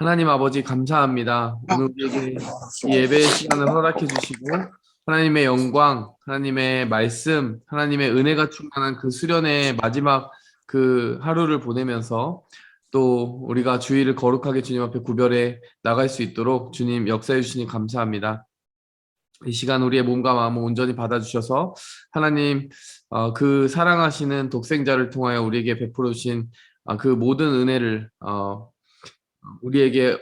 하나님 아버지 감사합니다. 오늘 우리에게 이 예배의 시간을 허락해 주시고 하나님의 영광, 하나님의 말씀, 하나님의 은혜가 충만한 그 수련의 마지막 그 하루를 보내면서 또 우리가 주일을 거룩하게 주님 앞에 구별해 나갈 수 있도록 주님 역사해 주시니 감사합니다. 이 시간 우리의 몸과 마음을 온전히 받아주셔서 하나님 그 사랑하시는 독생자를 통하여 우리에게 베풀어 주신 그 모든 은혜를 우리에게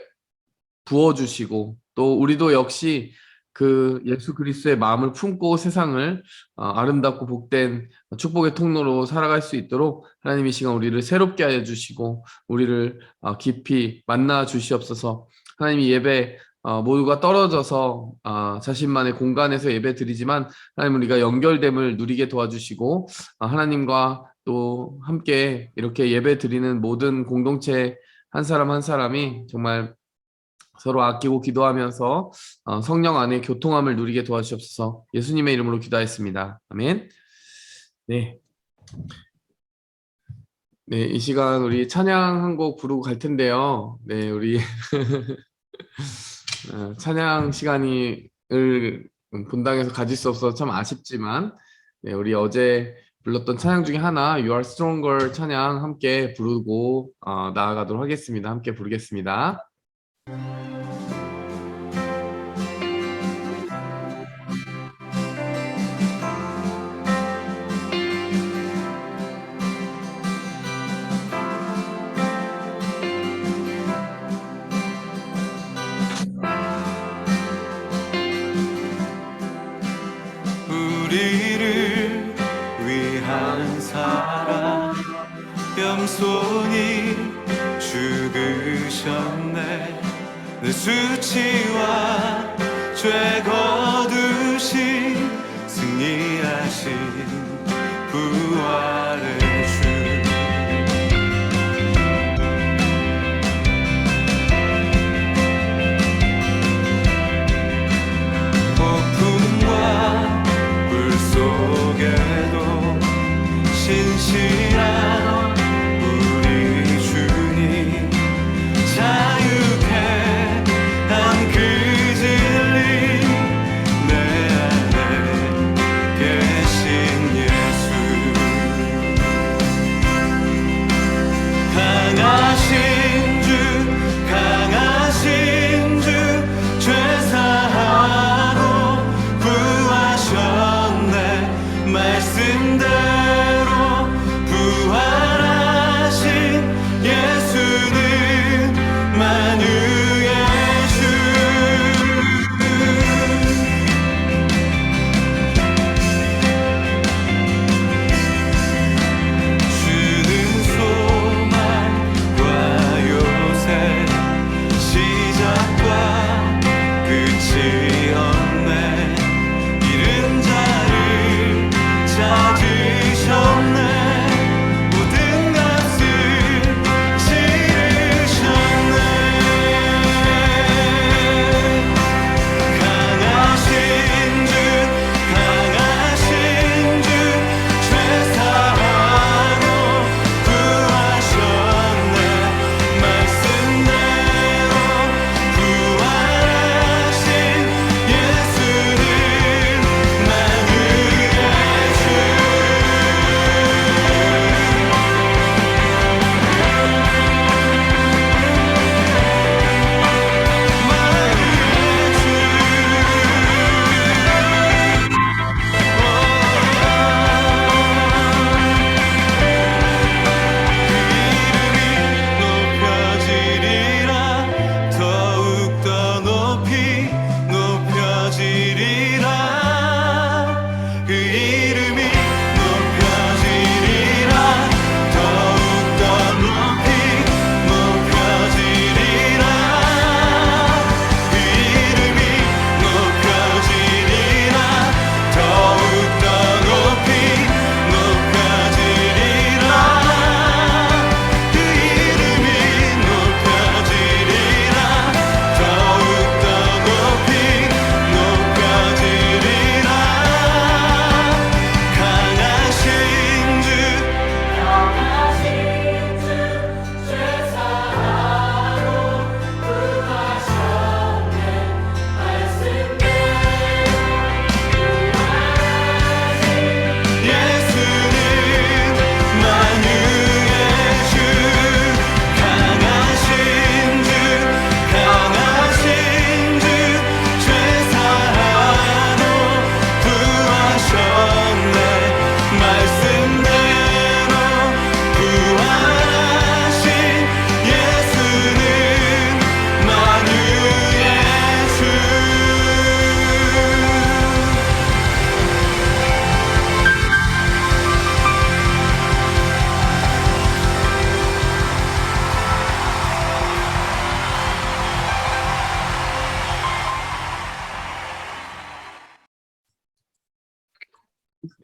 부어주시고 또 우리도 역시 그 예수 그리스도의 마음을 품고 세상을 아름답고 복된 축복의 통로로 살아갈 수 있도록 하나님 이 시간 우리를 새롭게 하여 주시고 우리를 깊이 만나 주시옵소서. 하나님 이 예배 모두가 떨어져서 자신만의 공간에서 예배 드리지만 하나님 우리가 연결됨을 누리게 도와주시고 하나님과 또 함께 이렇게 예배 드리는 모든 공동체 한 사람 한 사람이 정말 서로 아끼고 기도하면서 성령 안에 교통함을 누리게 도와주시옵소서. 예수님의 이름으로 기도하였습니다. 아멘. 네. 네, 이 시간 우리 찬양 한 곡 부르고 갈 텐데요. 네, 우리 찬양 시간을 본당에서 가질 수 없어서 참 아쉽지만 네, 우리 어제 불렀던 찬양 중에 하나 You Are Stronger 찬양 함께 부르고 나아가도록 하겠습니다. 함께 부르겠습니다. 우리를 위한 사랑 겸손히 죽으셨네. 내 수치와 죄 거두신 승리하신 부활의 주. 폭풍과 불 속에도 신실한 우리 주님, 자유케 한 그 진리, 내 안에 계신 예수.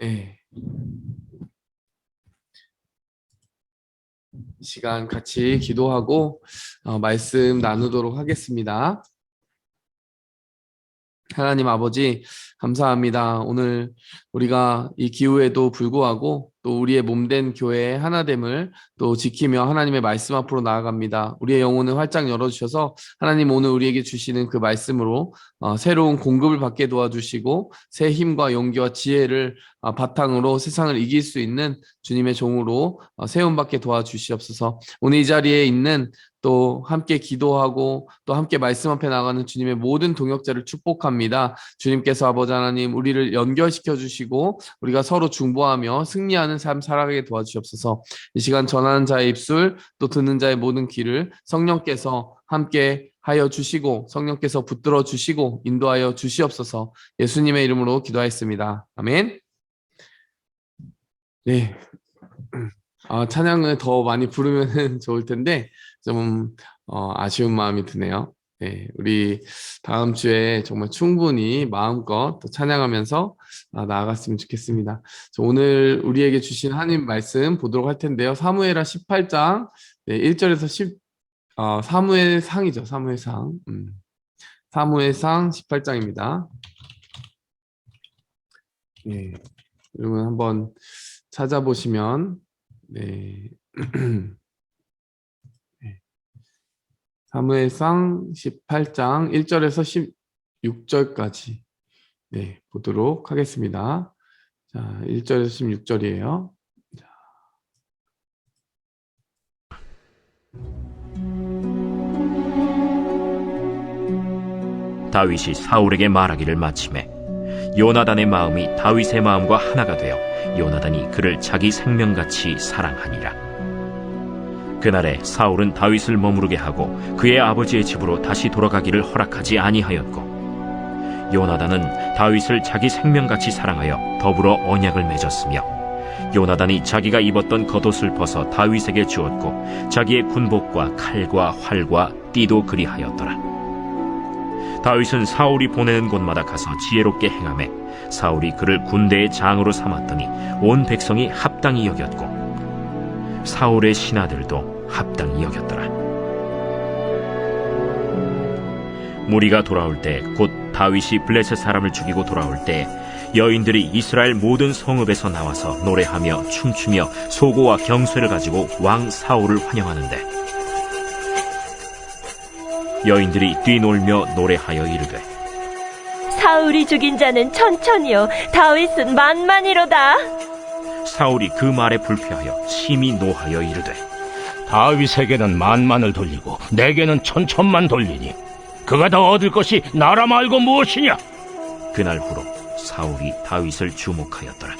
예. 시간 같이 기도하고 말씀 나누도록 하겠습니다. 하나님 아버지, 감사합니다. 오늘 우리가 이 기후에도 불구하고 또 우리의 몸된 교회의 하나됨을 또 지키며 하나님의 말씀 앞으로 나아갑니다. 우리의 영혼을 활짝 열어주셔서 하나님 오늘 우리에게 주시는 그 말씀으로 새로운 공급을 받게 도와주시고 새 힘과 용기와 지혜를 바탕으로 세상을 이길 수 있는 주님의 종으로 세움받게 도와주시옵소서. 오늘 이 자리에 있는 또 함께 기도하고 또 함께 말씀 앞에 나가는 주님의 모든 동역자를 축복합니다. 주님께서 아버지 하나님 우리를 연결시켜 주시고 우리가 서로 중보하며 승리하는 삶 살아가게 도와주시옵소서. 이 시간 전하는 자의 입술 또 듣는 자의 모든 귀를 성령께서 함께 하여 주시고 성령께서 붙들어 주시고 인도하여 주시옵소서. 예수님의 이름으로 기도하였습니다. 아멘. 네. 찬양을 더 많이 부르면 좋을 텐데 좀 아쉬운 마음이 드네요. 네, 우리 다음 주에 정말 충분히 마음껏 또 찬양하면서 나아갔으면 좋겠습니다. 오늘 우리에게 주신 하나님 말씀 보도록 할 텐데요. 사무엘하 18장 1절에서 10 사무엘상이죠. 사무엘상. 사무엘상 18장입니다. 네, 여러분 한번 찾아보시면 네. 사무엘상 18장 1절에서 16절까지 보도록 하겠습니다. 자, 1절에서 16절이에요. 다윗이 사울에게 말하기를 마치매 요나단의 마음이 다윗의 마음과 하나가 되어 요나단이 그를 자기 생명같이 사랑하니라. 그날에 사울은 다윗을 머무르게 하고 그의 아버지의 집으로 다시 돌아가기를 허락하지 아니하였고 요나단은 다윗을 자기 생명같이 사랑하여 더불어 언약을 맺었으며 요나단이 자기가 입었던 겉옷을 벗어 다윗에게 주었고 자기의 군복과 칼과 활과 띠도 그리하였더라. 다윗은 사울이 보내는 곳마다 가서 지혜롭게 행하매 사울이 그를 군대의 장으로 삼았더니 온 백성이 합당히 여겼고 사울의 신하들도 합당히 여겼더라. 무리가 돌아올 때 곧 다윗이 블레셋 사람을 죽이고 돌아올 때 여인들이 이스라엘 모든 성읍에서 나와서 노래하며 춤추며 소고와 경쇠를 가지고 왕 사울을 환영하는데 여인들이 뛰놀며 노래하여 이르되 사울이 죽인 자는 천천히요 다윗은 만만이로다. 사울이 그 말에 불쾌하여 심히 노하여 이르되 다윗에게는 만만을 돌리고 내게는 천천만 돌리니 그가 더 얻을 것이 나라 말고 무엇이냐? 그날후로 사울이 다윗을 주목하였더라.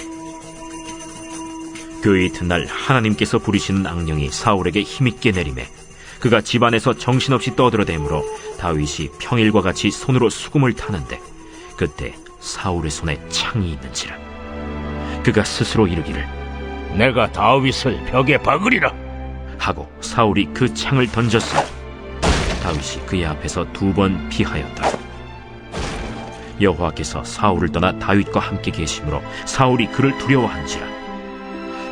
그 이튿날 하나님께서 부리시는 악령이 사울에게 힘있게 내리매 그가 집안에서 정신없이 떠들어대므로 다윗이 평일과 같이 손으로 수금을 타는데 그때 사울의 손에 창이 있는지라. 그가 스스로 이르기를 내가 다윗을 벽에 박으리라 하고 사울이 그 창을 던졌으니 다윗이 그의 앞에서 2번 피하였더라. 여호와께서 사울을 떠나 다윗과 함께 계심으로 사울이 그를 두려워한지라.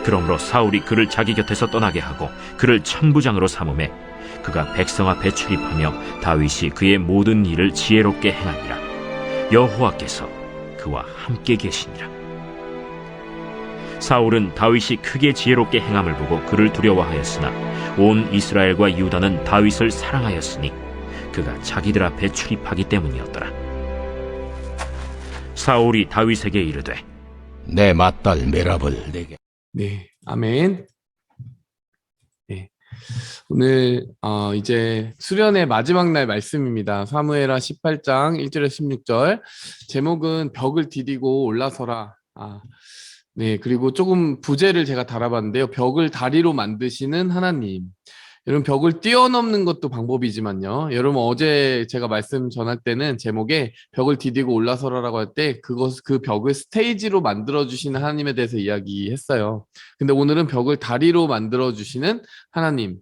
그러므로 사울이 그를 자기 곁에서 떠나게 하고 그를 천부장으로 삼음에 그가 백성 앞에 출입하며 다윗이 그의 모든 일을 지혜롭게 행하니라. 여호와께서 그와 함께 계시니라. 사울은 다윗이 크게 지혜롭게 행함을 보고 그를 두려워하였으나 온 이스라엘과 유다는 다윗을 사랑하였으니 그가 자기들 앞에 출입하기 때문이었더라. 사울이 다윗에게 이르되 내 맏딸 메랍을 내게. 네, 아멘. 네, 오늘 이제 수련의 마지막 날 말씀입니다. 사무엘하 18장 1절에서 16절. 제목은 벽을 디디고 올라서라. 네, 그리고 조금 부제를 제가 달아봤는데요. 벽을 다리로 만드시는 하나님. 여러분, 벽을 뛰어넘는 것도 방법이지만요. 여러분, 어제 제가 말씀 전할 때는 제목에 벽을 디디고 올라서라라고 할 때 그 벽을 스테이지로 만들어주시는 하나님에 대해서 이야기했어요. 근데 오늘은 벽을 다리로 만들어주시는 하나님.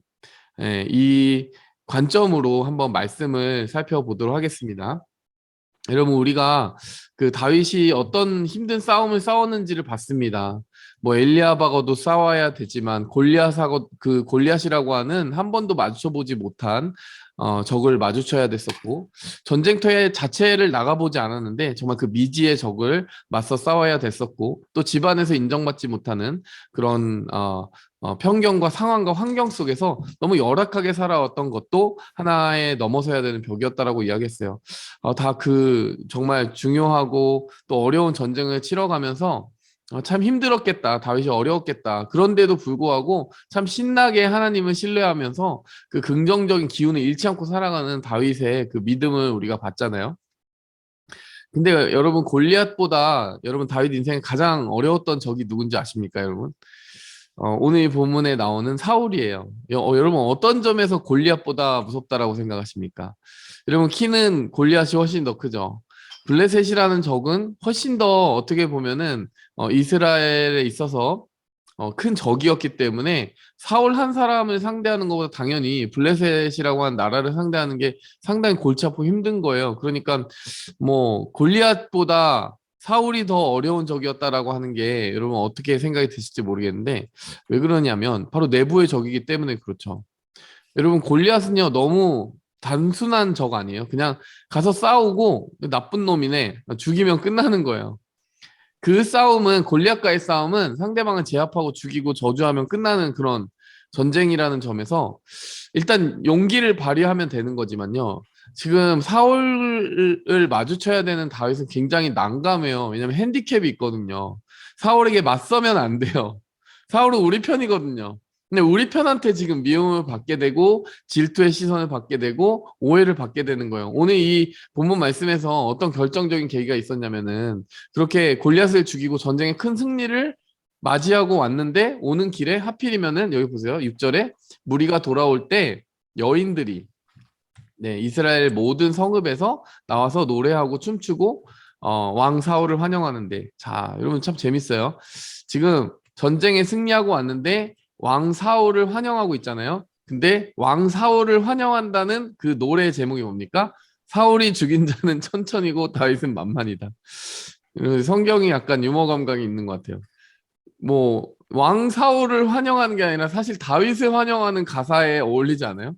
이 관점으로 한번 말씀을 살펴보도록 하겠습니다. 여러분 우리가 그 다윗이 어떤 힘든 싸움을 싸웠는지를 봤습니다. 뭐 엘리야하고도 싸워야 되지만 골리앗하고 그 골리앗이라고 하는 한 번도 마주쳐 보지 못한 적을 마주쳐야 됐었고 전쟁터의 자체를 나가보지 않았는데 정말 그 미지의 적을 맞서 싸워야 됐었고 또 집안에서 인정받지 못하는 그런 편견과 상황과 환경 속에서 너무 열악하게 살아왔던 것도 하나의 넘어서야 되는 벽이었다라고 이야기했어요. 다 그 정말 중요하고 또 어려운 전쟁을 치러가면서 참 힘들었겠다. 다윗이 어려웠겠다. 그런데도 불구하고 참 신나게 하나님을 신뢰하면서 그 긍정적인 기운을 잃지 않고 살아가는 다윗의 그 믿음을 우리가 봤잖아요. 근데 여러분 골리앗보다 여러분 다윗 인생에 가장 어려웠던 적이 누군지 아십니까, 여러분? 오늘 이 본문에 나오는 사울이에요. 여러분 어떤 점에서 골리앗보다 무섭다라고 생각하십니까? 여러분 키는 골리앗이 훨씬 더 크죠. 블레셋이라는 적은 훨씬 더 어떻게 보면은 이스라엘에 있어서 큰 적이었기 때문에 사울 한 사람을 상대하는 것보다 당연히 블레셋이라고 하는 나라를 상대하는 게 상당히 골치 아프고 힘든 거예요. 그러니까 뭐 골리앗보다 사울이 더 어려운 적이었다라고 하는 게 여러분 어떻게 생각이 드실지 모르겠는데 왜 그러냐면 바로 내부의 적이기 때문에 그렇죠. 여러분 골리앗은요 너무 단순한 적 아니에요. 그냥 가서 싸우고 나쁜 놈이네 죽이면 끝나는 거예요. 그 싸움은 골리앗과의 싸움은 상대방을 제압하고 죽이고 저주하면 끝나는 그런 전쟁이라는 점에서 일단 용기를 발휘하면 되는 거지만요. 지금 사울을 마주쳐야 되는 다윗은 굉장히 난감해요. 왜냐면 핸디캡이 있거든요. 사울에게 맞서면 안 돼요. 사울은 우리 편이거든요. 근데 우리 편한테 지금 미움을 받게 되고 질투의 시선을 받게 되고 오해를 받게 되는 거예요. 오늘 이 본문 말씀에서 어떤 결정적인 계기가 있었냐면은 그렇게 골리앗을 죽이고 전쟁의 큰 승리를 맞이하고 왔는데 오는 길에 하필이면은 여기 보세요. 6절에 무리가 돌아올 때 여인들이 네, 이스라엘 모든 성읍에서 나와서 노래하고 춤추고 왕 사울을 환영하는데 자, 여러분 참 재밌어요. 지금 전쟁에 승리하고 왔는데 왕 사울을 환영하고 있잖아요. 근데 왕 사울을 환영한다는 그 노래 제목이 뭡니까? 사울이 죽인 자는 천천히고 다윗은 만만이다. 성경이 약간 유머 감각이 있는 것 같아요. 뭐 왕 사울을 환영하는 게 아니라 사실 다윗을 환영하는 가사에 어울리지 않아요?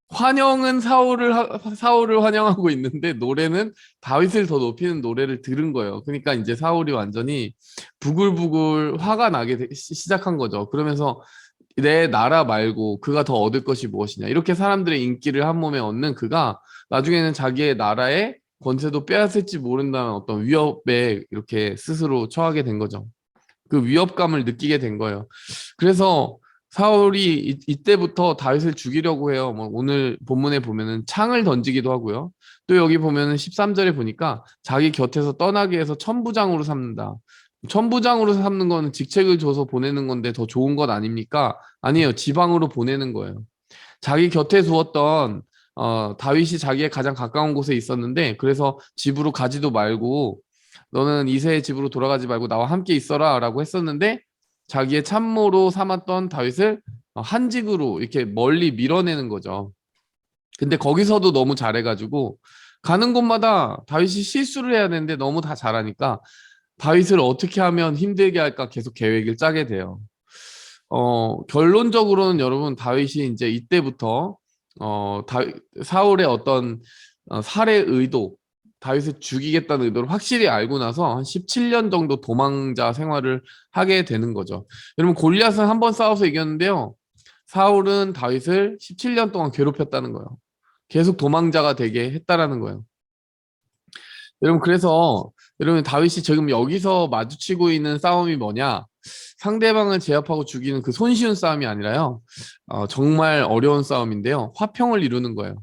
환영은 사울을 환영하고 있는데 노래는 다윗을 더 높이는 노래를 들은 거예요. 그러니까 이제 사울이 완전히 부글부글 화가 나게 시작한 거죠. 그러면서 내 나라 말고 그가 더 얻을 것이 무엇이냐. 이렇게 사람들의 인기를 한 몸에 얻는 그가 나중에는 자기의 나라의 권세도 빼앗을지 모른다는 어떤 위협에 이렇게 스스로 처하게 된 거죠. 그 위협감을 느끼게 된 거예요. 그래서 사울이 이때부터 다윗을 죽이려고 해요. 뭐 오늘 본문에 보면은 창을 던지기도 하고요. 또 여기 보면은 13절에 보니까 자기 곁에서 떠나게 해서 천부장으로 삼는다. 천부장으로 삼는 거는 직책을 줘서 보내는 건데 더 좋은 것 아닙니까? 아니에요. 지방으로 보내는 거예요. 자기 곁에 두었던 다윗이 자기의 가장 가까운 곳에 있었는데 그래서 집으로 가지도 말고 너는 이새의 집으로 돌아가지 말고 나와 함께 있어라 라고 했었는데 자기의 참모로 삼았던 다윗을 한직으로 이렇게 멀리 밀어내는 거죠. 근데 거기서도 너무 잘해가지고 가는 곳마다 다윗이 실수를 해야 되는데 너무 다 잘하니까 다윗을 어떻게 하면 힘들게 할까 계속 계획을 짜게 돼요. 결론적으로는 여러분 다윗이 이제 이때부터 사울의 어떤 살해 의도 다윗을 죽이겠다는 의도를 확실히 알고 나서 한 17년 정도 도망자 생활을 하게 되는 거죠. 여러분 골리앗은 한 번 싸워서 이겼는데요. 사울은 다윗을 17년 동안 괴롭혔다는 거예요. 계속 도망자가 되게 했다라는 거예요. 여러분 그래서 여러분 다윗이 지금 여기서 마주치고 있는 싸움이 뭐냐? 상대방을 제압하고 죽이는 그 손쉬운 싸움이 아니라요. 정말 어려운 싸움인데요. 화평을 이루는 거예요.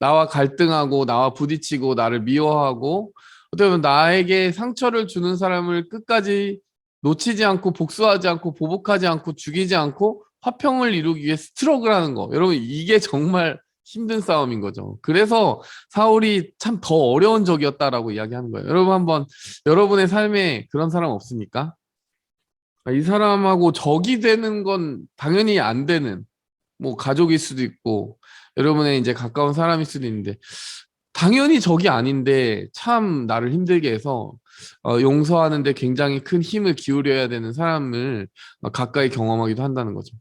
나와 갈등하고 나와 부딪히고 나를 미워하고 어떻게 보면 나에게 상처를 주는 사람을 끝까지 놓치지 않고 복수하지 않고 보복하지 않고 죽이지 않고 화평을 이루기 위해 스트럭을 하는 거. 여러분 이게 정말 힘든 싸움인 거죠. 그래서 사울이 참 더 어려운 적이었다라고 이야기하는 거예요. 여러분 한번 여러분의 삶에 그런 사람 없습니까? 이 사람하고 적이 되는 건 당연히 안 되는 뭐 가족일 수도 있고 여러분의 이제 가까운 사람일 수도 있는데 당연히 적이 아닌데 참 나를 힘들게 해서 용서하는데 굉장히 큰 힘을 기울여야 되는 사람을 가까이 경험하기도 한다는 거죠.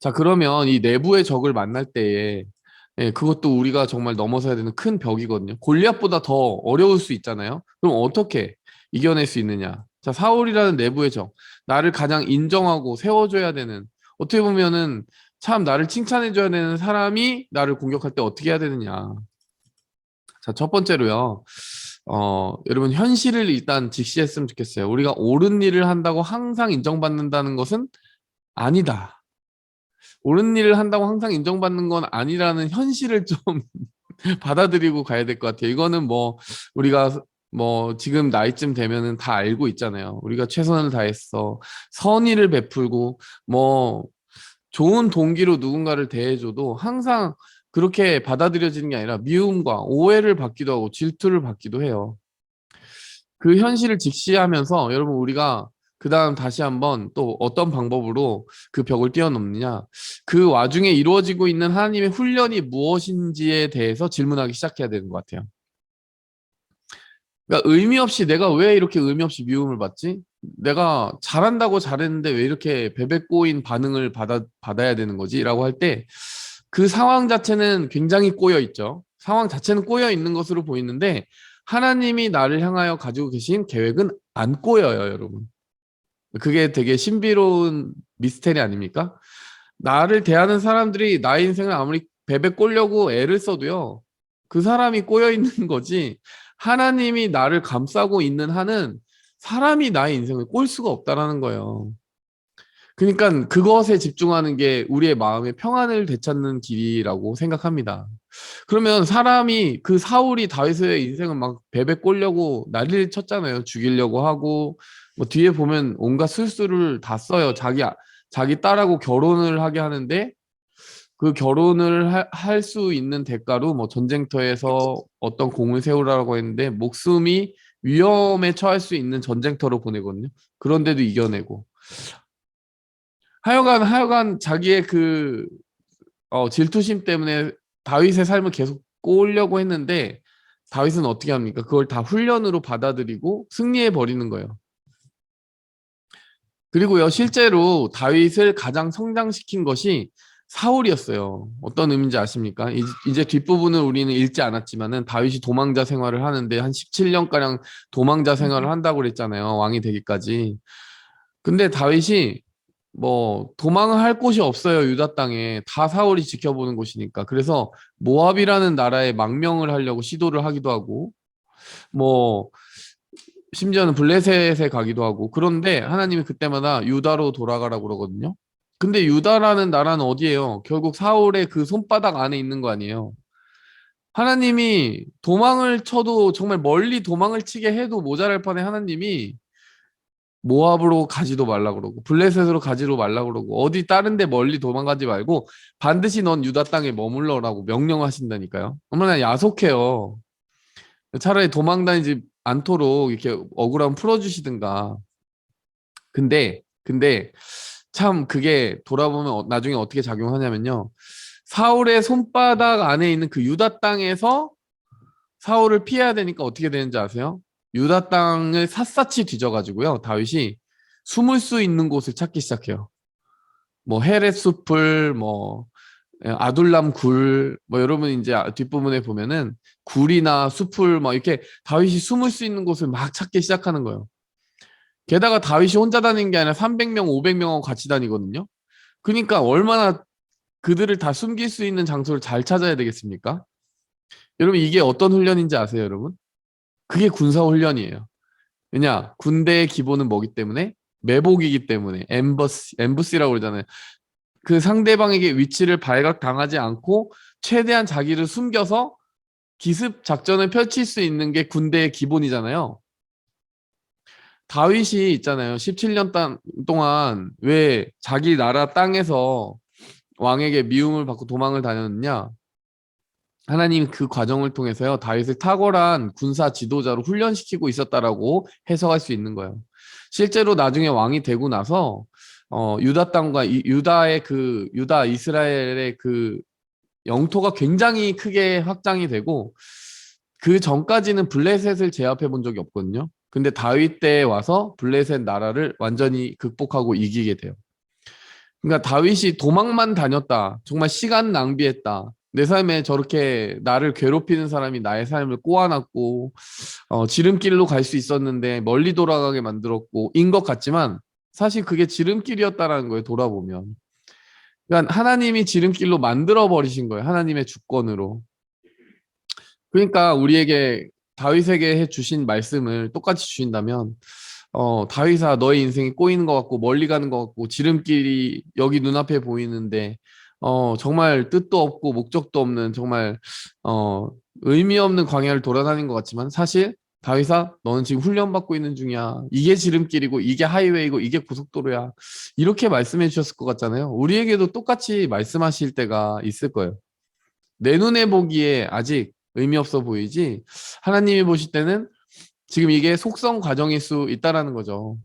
자, 그러면 이 내부의 적을 만날 때에 예, 그것도 우리가 정말 넘어서야 되는 큰 벽이거든요. 골리앗보다 더 어려울 수 있잖아요. 그럼 어떻게 이겨낼 수 있느냐? 자, 사울이라는 내부의 적, 나를 가장 인정하고 세워줘야 되는, 어떻게 보면은 참 나를 칭찬해줘야 되는 사람이 나를 공격할 때 어떻게 해야 되느냐? 자, 첫 번째로요. 여러분 현실을 일단 직시했으면 좋겠어요. 우리가 옳은 일을 한다고 항상 인정받는다는 것은 아니다. 옳은 일을 한다고 항상 인정받는 건 아니라는 현실을 좀 받아들이고 가야 될 것 같아요. 이거는 뭐 우리가 뭐 지금 나이쯤 되면은 다 알고 있잖아요. 우리가 최선을 다했어. 선의를 베풀고 뭐 좋은 동기로 누군가를 대해줘도 항상 그렇게 받아들여지는 게 아니라 미움과 오해를 받기도 하고 질투를 받기도 해요. 그 현실을 직시하면서 여러분 우리가 그 다음 다시 한번 또 어떤 방법으로 그 벽을 뛰어넘느냐, 그 와중에 이루어지고 있는 하나님의 훈련이 무엇인지에 대해서 질문하기 시작해야 되는 것 같아요. 그러니까 의미 없이 내가 왜 이렇게 의미 없이 미움을 받지? 내가 잘한다고 잘했는데 왜 이렇게 베베 꼬인 반응을 받아야 되는 거지? 라고 할 때 그 상황 자체는 굉장히 꼬여 있죠. 상황 자체는 꼬여 있는 것으로 보이는데 하나님이 나를 향하여 가지고 계신 계획은 안 꼬여요, 여러분. 그게 되게 신비로운 미스테리 아닙니까? 나를 대하는 사람들이 나의 인생을 아무리 베베 꼴려고 애를 써도요, 그 사람이 꼬여 있는 거지, 하나님이 나를 감싸고 있는 한은 사람이 나의 인생을 꼴 수가 없다라는 거예요. 그러니까 그것에 집중하는 게 우리의 마음의 평안을 되찾는 길이라고 생각합니다. 그러면 사람이 그 사울이 다윗의 인생을 막 베베 꼴려고 난리를 쳤잖아요. 죽이려고 하고 뭐 뒤에 보면 온갖 술수를 다 써요. 자기 딸하고 결혼을 하게 하는데 그 결혼을 할 수 있는 대가로 뭐 전쟁터에서 어떤 공을 세우라고 했는데 목숨이 위험에 처할 수 있는 전쟁터로 보내거든요. 그런데도 이겨내고. 하여간 자기의 그 질투심 때문에 다윗의 삶을 계속 꼬으려고 했는데 다윗은 어떻게 합니까? 그걸 다 훈련으로 받아들이고 승리해 버리는 거예요. 그리고요, 실제로 다윗을 가장 성장시킨 것이 사울이었어요. 어떤 의미인지 아십니까? 이제 뒷부분을 우리는 읽지 않았지만은 다윗이 도망자 생활을 하는데 한 17년가량 도망자 생활을 한다고 그랬잖아요. 왕이 되기까지. 근데 다윗이 뭐 도망을 할 곳이 없어요. 유다 땅에 다 사울이 지켜보는 곳이니까. 그래서 모압이라는 나라에 망명을 하려고 시도를 하기도 하고 뭐 심지어는 블레셋에 가기도 하고. 그런데 하나님이 그때마다 유다로 돌아가라고 그러거든요. 근데 유다라는 나라는 어디예요? 결국 사울의 그 손바닥 안에 있는 거 아니에요. 하나님이 도망을 쳐도 정말 멀리 도망을 치게 해도 모자랄 판에 하나님이 모압으로 가지도 말라 그러고 블레셋으로 가지도 말라 그러고 어디 다른 데 멀리 도망가지 말고 반드시 넌 유다 땅에 머물러라고 명령하신다니까요. 얼마나 야속해요. 차라리 도망 다니지 않도록 이렇게 억울함 풀어주시든가. 근데 참 그게 돌아보면 나중에 어떻게 작용하냐면요. 사울의 손바닥 안에 있는 그 유다 땅에서 사울을 피해야 되니까 어떻게 되는지 아세요? 유다 땅을 샅샅이 뒤져가지고요. 다윗이 숨을 수 있는 곳을 찾기 시작해요. 뭐 헤렛 숲을 뭐 아둘람 굴, 뭐 여러분 이제 뒷부분에 보면은 굴이나 숲을 막 이렇게 다윗이 숨을 수 있는 곳을 막 찾기 시작하는 거예요. 게다가 다윗이 혼자 다니는 게 아니라 300명, 500명하고 같이 다니거든요. 그러니까 얼마나 그들을 다 숨길 수 있는 장소를 잘 찾아야 되겠습니까? 여러분 이게 어떤 훈련인지 아세요, 여러분? 그게 군사훈련이에요. 왜냐? 군대의 기본은 뭐기 때문에? 매복이기 때문에. 엠버시라고 그러잖아요. 그 상대방에게 위치를 발각당하지 않고 최대한 자기를 숨겨서 기습 작전을 펼칠 수 있는 게 군대의 기본이잖아요. 다윗이 있잖아요. 17년 동안 왜 자기 나라 땅에서 왕에게 미움을 받고 도망을 다녔느냐? 하나님 그 과정을 통해서요, 다윗을 탁월한 군사 지도자로 훈련시키고 있었다라고 해석할 수 있는 거예요. 실제로 나중에 왕이 되고 나서 유다 땅과 유다 이스라엘의 그 영토가 굉장히 크게 확장이 되고 그 전까지는 블레셋을 제압해 본 적이 없거든요. 근데 다윗 때 와서 블레셋 나라를 완전히 극복하고 이기게 돼요. 그러니까 다윗이 도망만 다녔다. 정말 시간 낭비했다. 내 삶에 저렇게 나를 괴롭히는 사람이 나의 삶을 꼬아놨고 지름길로 갈 수 있었는데 멀리 돌아가게 만들었고 인 것 같지만 사실 그게 지름길이었다라는 거예요. 돌아보면. 그러니까 하나님이 지름길로 만들어 버리신 거예요. 하나님의 주권으로. 그러니까 우리에게 다윗에게 해 주신 말씀을 똑같이 주신다면 다윗아 너의 인생이 꼬이는 것 같고 멀리 가는 것 같고 지름길이 여기 눈앞에 보이는데 정말 뜻도 없고 목적도 없는 정말 의미 없는 광야를 돌아다닌 것 같지만 사실 다윗아 너는 지금 훈련받고 있는 중이야. 이게 지름길이고 이게 하이웨이고 이게 고속도로야. 이렇게 말씀해 주셨을 것 같잖아요. 우리에게도 똑같이 말씀하실 때가 있을 거예요. 내 눈에 보기에 아직 의미 없어 보이지 하나님이 보실 때는 지금 이게 속성 과정일 수 있다라는 거죠.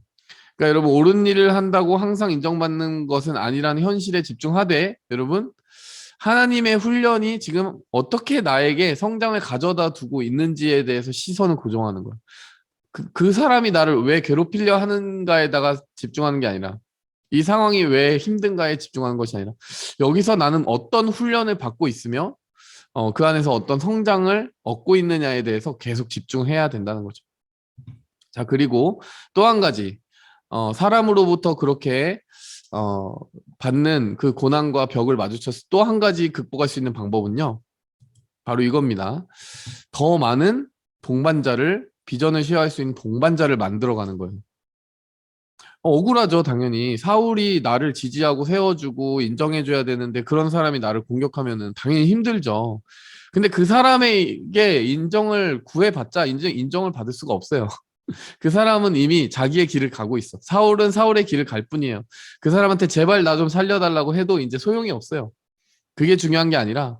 그러니까 여러분 옳은 일을 한다고 항상 인정받는 것은 아니라는 현실에 집중하되 여러분 하나님의 훈련이 지금 어떻게 나에게 성장을 가져다 두고 있는지에 대해서 시선을 고정하는 거예요. 그 사람이 나를 왜 괴롭히려 하는가에다가 집중하는 게 아니라 이 상황이 왜 힘든가에 집중하는 것이 아니라 여기서 나는 어떤 훈련을 받고 있으며 그 안에서 어떤 성장을 얻고 있느냐에 대해서 계속 집중해야 된다는 거죠. 자, 그리고 또 한 가지, 사람으로부터 그렇게, 받는 그 고난과 벽을 마주쳐서 또 한 가지 극복할 수 있는 방법은요, 바로 이겁니다. 더 많은 동반자를, 비전을 쉐어할 수 있는 동반자를 만들어가는 거예요. 억울하죠, 당연히. 사울이 나를 지지하고 세워주고 인정해줘야 되는데 그런 사람이 나를 공격하면은 당연히 힘들죠. 근데 그 사람에게 인정을 구해봤자 인정을 받을 수가 없어요. 그 사람은 이미 자기의 길을 가고 있어. 사울은 사울의 길을 갈 뿐이에요. 그 사람한테 제발 나 좀 살려달라고 해도 이제 소용이 없어요. 그게 중요한 게 아니라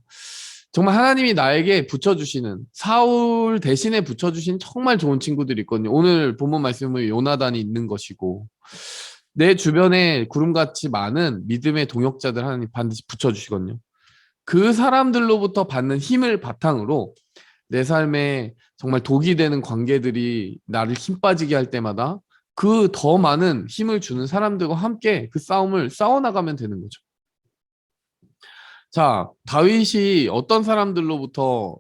정말 하나님이 나에게 붙여주시는 사울 대신에 붙여주신 정말 좋은 친구들이 있거든요. 오늘 본문 말씀은 요나단이 있는 것이고 내 주변에 구름같이 많은 믿음의 동역자들 하나님 반드시 붙여주시거든요. 그 사람들로부터 받는 힘을 바탕으로 내 삶에 정말 독이 되는 관계들이 나를 힘 빠지게 할 때마다 그 더 많은 힘을 주는 사람들과 함께 그 싸움을 싸워나가면 되는 거죠. 자, 다윗이 어떤 사람들로부터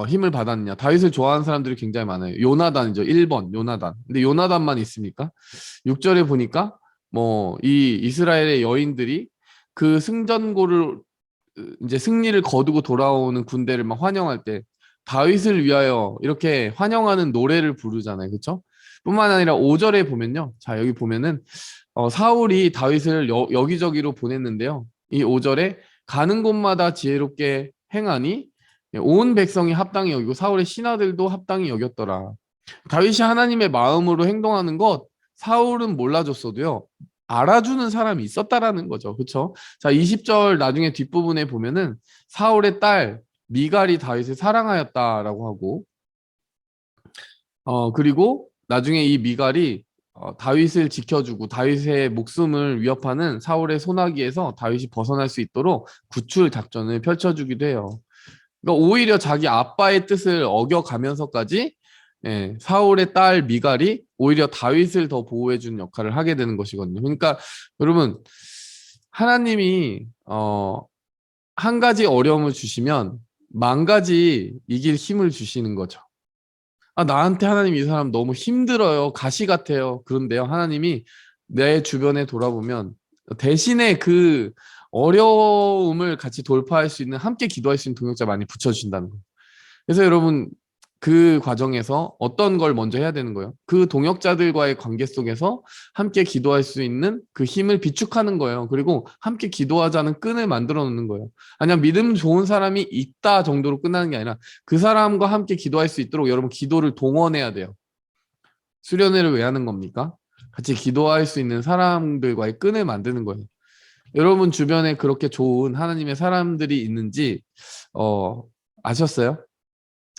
힘을 받았느냐. 다윗을 좋아하는 사람들이 굉장히 많아요. 요나단이죠. 1번 요나단. 근데 요나단만 있습니까? 6절에 보니까 뭐 이 이스라엘의 여인들이 그 승전고를 이제 승리를 거두고 돌아오는 군대를 막 환영할 때 다윗을 위하여 이렇게 환영하는 노래를 부르잖아요. 그렇죠? 뿐만 아니라 5절에 보면요. 자, 여기 보면은 사울이 다윗을 여기저기로 보냈는데요. 이 5절에 가는 곳마다 지혜롭게 행하니 온 백성이 합당히 여기고 사울의 신하들도 합당히 여겼더라. 다윗이 하나님의 마음으로 행동하는 것 사울은 몰라줬어도요. 알아주는 사람이 있었다라는 거죠. 그렇죠? 자, 20절 나중에 뒷부분에 보면은 사울의 딸 미갈이 다윗을 사랑하였다라고 하고 그리고 나중에 이 미갈이 다윗을 지켜주고 다윗의 목숨을 위협하는 사울의 소나기에서 다윗이 벗어날 수 있도록 구출 작전을 펼쳐주기도 해요. 그러니까 오히려 자기 아빠의 뜻을 어겨가면서까지 사울의 딸 미갈이 오히려 다윗을 더 보호해주는 역할을 하게 되는 것이거든요. 그러니까 여러분 하나님이 한 가지 어려움을 주시면 만 가지 이길 힘을 주시는 거죠. 아, 나한테 하나님 이 사람 너무 힘들어요. 가시 같아요. 그런데요, 하나님이 내 주변에 돌아보면 대신에 그 어려움을 같이 돌파할 수 있는 함께 기도할 수 있는 동역자 많이 붙여주신다는 거예요. 그래서 여러분 그 과정에서 어떤 걸 먼저 해야 되는 거예요? 그 동역자들과의 관계 속에서 함께 기도할 수 있는 그 힘을 비축하는 거예요. 그리고 함께 기도하자는 끈을 만들어 놓는 거예요. 아니면 믿음 좋은 사람이 있다 정도로 끝나는 게 아니라 그 사람과 함께 기도할 수 있도록 여러분 기도를 동원해야 돼요. 수련회를 왜 하는 겁니까? 같이 기도할 수 있는 사람들과의 끈을 만드는 거예요. 여러분 주변에 그렇게 좋은 하나님의 사람들이 있는지 아셨어요?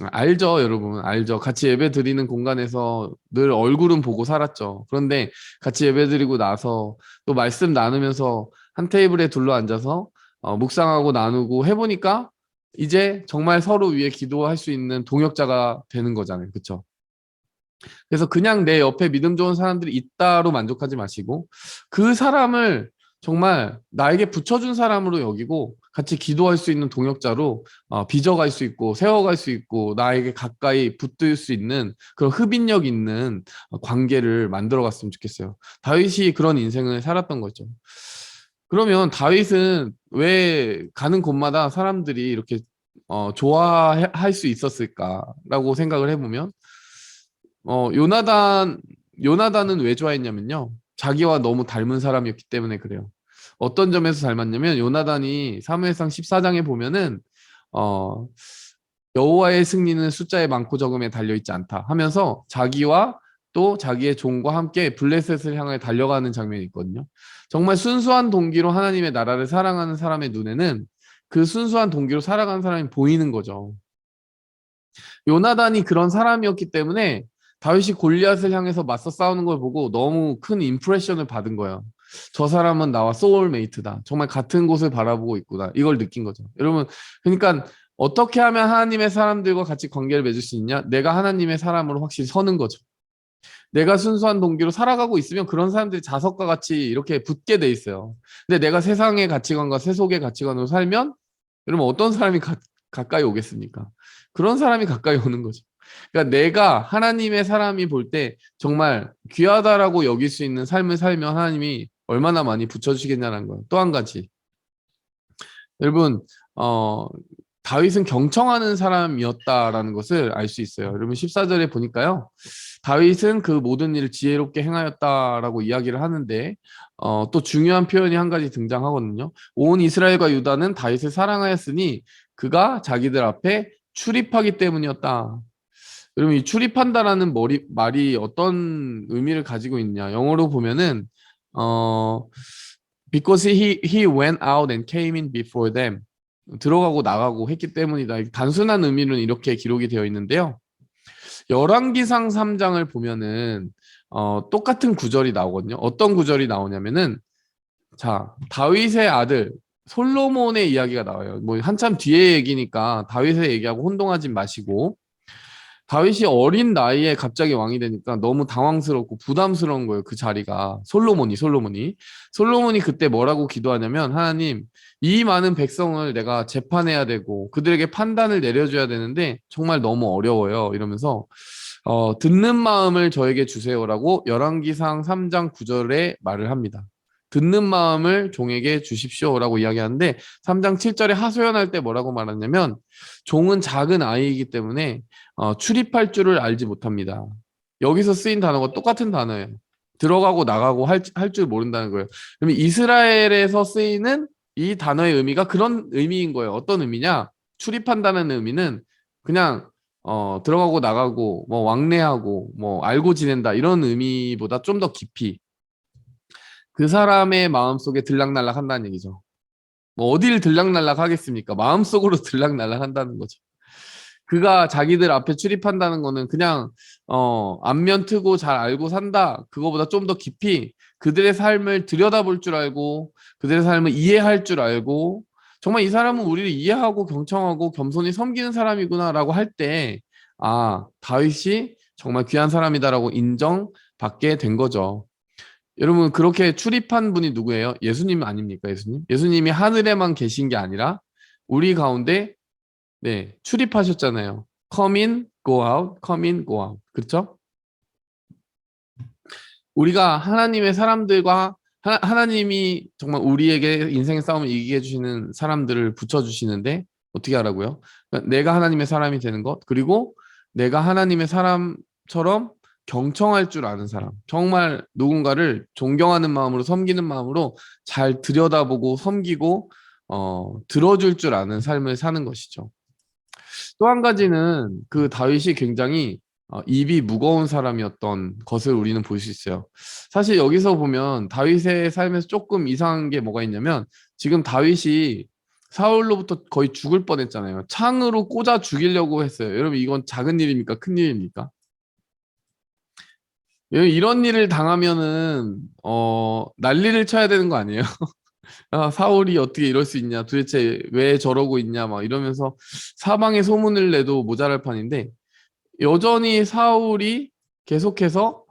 알죠, 여러분. 알죠. 같이 예배 드리는 공간에서 늘 얼굴은 보고 살았죠. 그런데 같이 예배 드리고 나서 또 말씀 나누면서 한 테이블에 둘러 앉아서 묵상하고 나누고 해보니까 이제 정말 서로 위해 기도할 수 있는 동역자가 되는 거잖아요. 그렇죠? 그래서 그냥 내 옆에 믿음 좋은 사람들이 있다로 만족하지 마시고 그 사람을 정말 나에게 붙여준 사람으로 여기고 같이 기도할 수 있는 동역자로 빚어갈 수 있고 세워갈 수 있고 나에게 가까이 붙들 수 있는 그런 흡인력 있는 관계를 만들어 갔으면 좋겠어요. 다윗이 그런 인생을 살았던 거죠. 그러면 다윗은 왜 가는 곳마다 사람들이 이렇게 좋아할 수 있었을까라고 생각을 해보면 요나단은 왜 좋아했냐면요. 자기와 너무 닮은 사람이었기 때문에 그래요. 어떤 점에서 닮았냐면 요나단이 사무엘상 14장에 보면은 어, 여호와의 승리는 숫자의 많고 적음에 달려 있지 않다 하면서 자기와 또 자기의 종과 함께 블레셋을 향해 달려가는 장면이 있거든요. 정말 순수한 동기로 하나님의 나라를 사랑하는 사람의 눈에는 그 순수한 동기로 살아가는 사람이 보이는 거죠. 요나단이 그런 사람이었기 때문에 다윗이 골리앗을 향해서 맞서 싸우는 걸 보고 너무 큰 임프레션을 받은 거예요. 저 사람은 나와 소울메이트다. 정말 같은 곳을 바라보고 있구나. 이걸 느낀 거죠. 여러분, 그러니까 어떻게 하면 하나님의 사람들과 같이 관계를 맺을 수 있냐? 내가 하나님의 사람으로 확실히 서는 거죠. 내가 순수한 동기로 살아가고 있으면 그런 사람들이 자석과 같이 이렇게 붙게 돼 있어요. 근데 내가 세상의 가치관과 세속의 가치관으로 살면 여러분 어떤 사람이 가까이 오겠습니까? 그런 사람이 가까이 오는 거죠. 그러니까 내가 하나님의 사람이 볼 때 정말 귀하다라고 여길 수 있는 삶을 살면 하나님이 얼마나 많이 붙여주시겠냐는 거예요. 또 한 가지. 여러분, 다윗은 경청하는 사람이었다라는 것을 알 수 있어요. 여러분 14절에 보니까요. 다윗은 그 모든 일을 지혜롭게 행하였다라고 이야기를 하는데 또 중요한 표현이 한 가지 등장하거든요. 온 이스라엘과 유다는 다윗을 사랑하였으니 그가 자기들 앞에 출입하기 때문이었다. 여러분 이 출입한다라는 말이 어떤 의미를 가지고 있냐? 영어로 보면은 because he went out and came in before them. 들어가고 나가고 했기 때문이다. 단순한 의미는 이렇게 기록이 되어 있는데요. 열왕기상 3장을 보면은 똑같은 구절이 나오거든요. 어떤 구절이 나오냐면은 자, 다윗의 아들 솔로몬의 이야기가 나와요. 뭐 한참 뒤에 얘기니까 다윗의 얘기하고 혼동하지 마시고 다윗이 어린 나이에 갑자기 왕이 되니까 너무 당황스럽고 부담스러운 거예요. 그 자리가. 솔로몬이 그때 뭐라고 기도하냐면 하나님 이 많은 백성을 내가 재판해야 되고 그들에게 판단을 내려줘야 되는데 정말 너무 어려워요. 이러면서 듣는 마음을 저에게 주세요라고 열왕기상 3장 9절에 말을 합니다. 듣는 마음을 종에게 주십시오라고 이야기하는데 3장 7절에 하소연할 때 뭐라고 말하냐면 종은 작은 아이이기 때문에 출입할 줄을 알지 못합니다. 여기서 쓰인 단어가 똑같은 단어예요. 들어가고 나가고 할 줄 모른다는 거예요. 그러면 이스라엘에서 쓰이는 이 단어의 의미가 그런 의미인 거예요. 어떤 의미냐? 출입한다는 의미는 그냥 들어가고 나가고 뭐 왕래하고 뭐 알고 지낸다 이런 의미보다 좀 더 깊이 그 사람의 마음속에 들락날락 한다는 얘기죠. 뭐 어디를 들락날락 하겠습니까? 마음속으로 들락날락 한다는 거죠. 그가 자기들 앞에 출입한다는 거는 그냥 안면 트고 잘 알고 산다. 그거보다 좀 더 깊이 그들의 삶을 들여다볼 줄 알고 그들의 삶을 이해할 줄 알고 정말 이 사람은 우리를 이해하고 경청하고 겸손히 섬기는 사람이구나라고 할 때 다윗이 정말 귀한 사람이다라고 인정받게 된 거죠. 여러분 그렇게 출입한 분이 누구예요? 예수님 아닙니까? 예수님? 예수님이 하늘에만 계신 게 아니라 우리 가운데 네, 출입하셨잖아요. Come in, go out, come in, go out. 그렇죠? 우리가 하나님의 사람들과 하나님이 정말 우리에게 인생의 싸움을 이기게 해주시는 사람들을 붙여주시는데 어떻게 하라고요? 그러니까 내가 하나님의 사람이 되는 것 그리고 내가 하나님의 사람처럼 경청할 줄 아는 사람 정말 누군가를 존경하는 마음으로 섬기는 마음으로 잘 들여다보고 섬기고 들어줄 줄 아는 삶을 사는 것이죠. 또 한 가지는 그 다윗이 굉장히 입이 무거운 사람이었던 것을 우리는 볼 수 있어요. 사실 여기서 보면 다윗의 삶에서 조금 이상한 게 뭐가 있냐면 지금 다윗이 사울로부터 거의 죽을 뻔했잖아요. 창으로 꽂아 죽이려고 했어요. 여러분 이건 작은 일입니까? 큰 일입니까? 이런 일을 당하면은 난리를 쳐야 되는 거 아니에요? 아, 사울이 어떻게 이럴 수 있냐? 도대체 왜 저러고 있냐? 막 이러면서 사방에 소문을 내도 모자랄 판인데 여전히 사울이 계속해서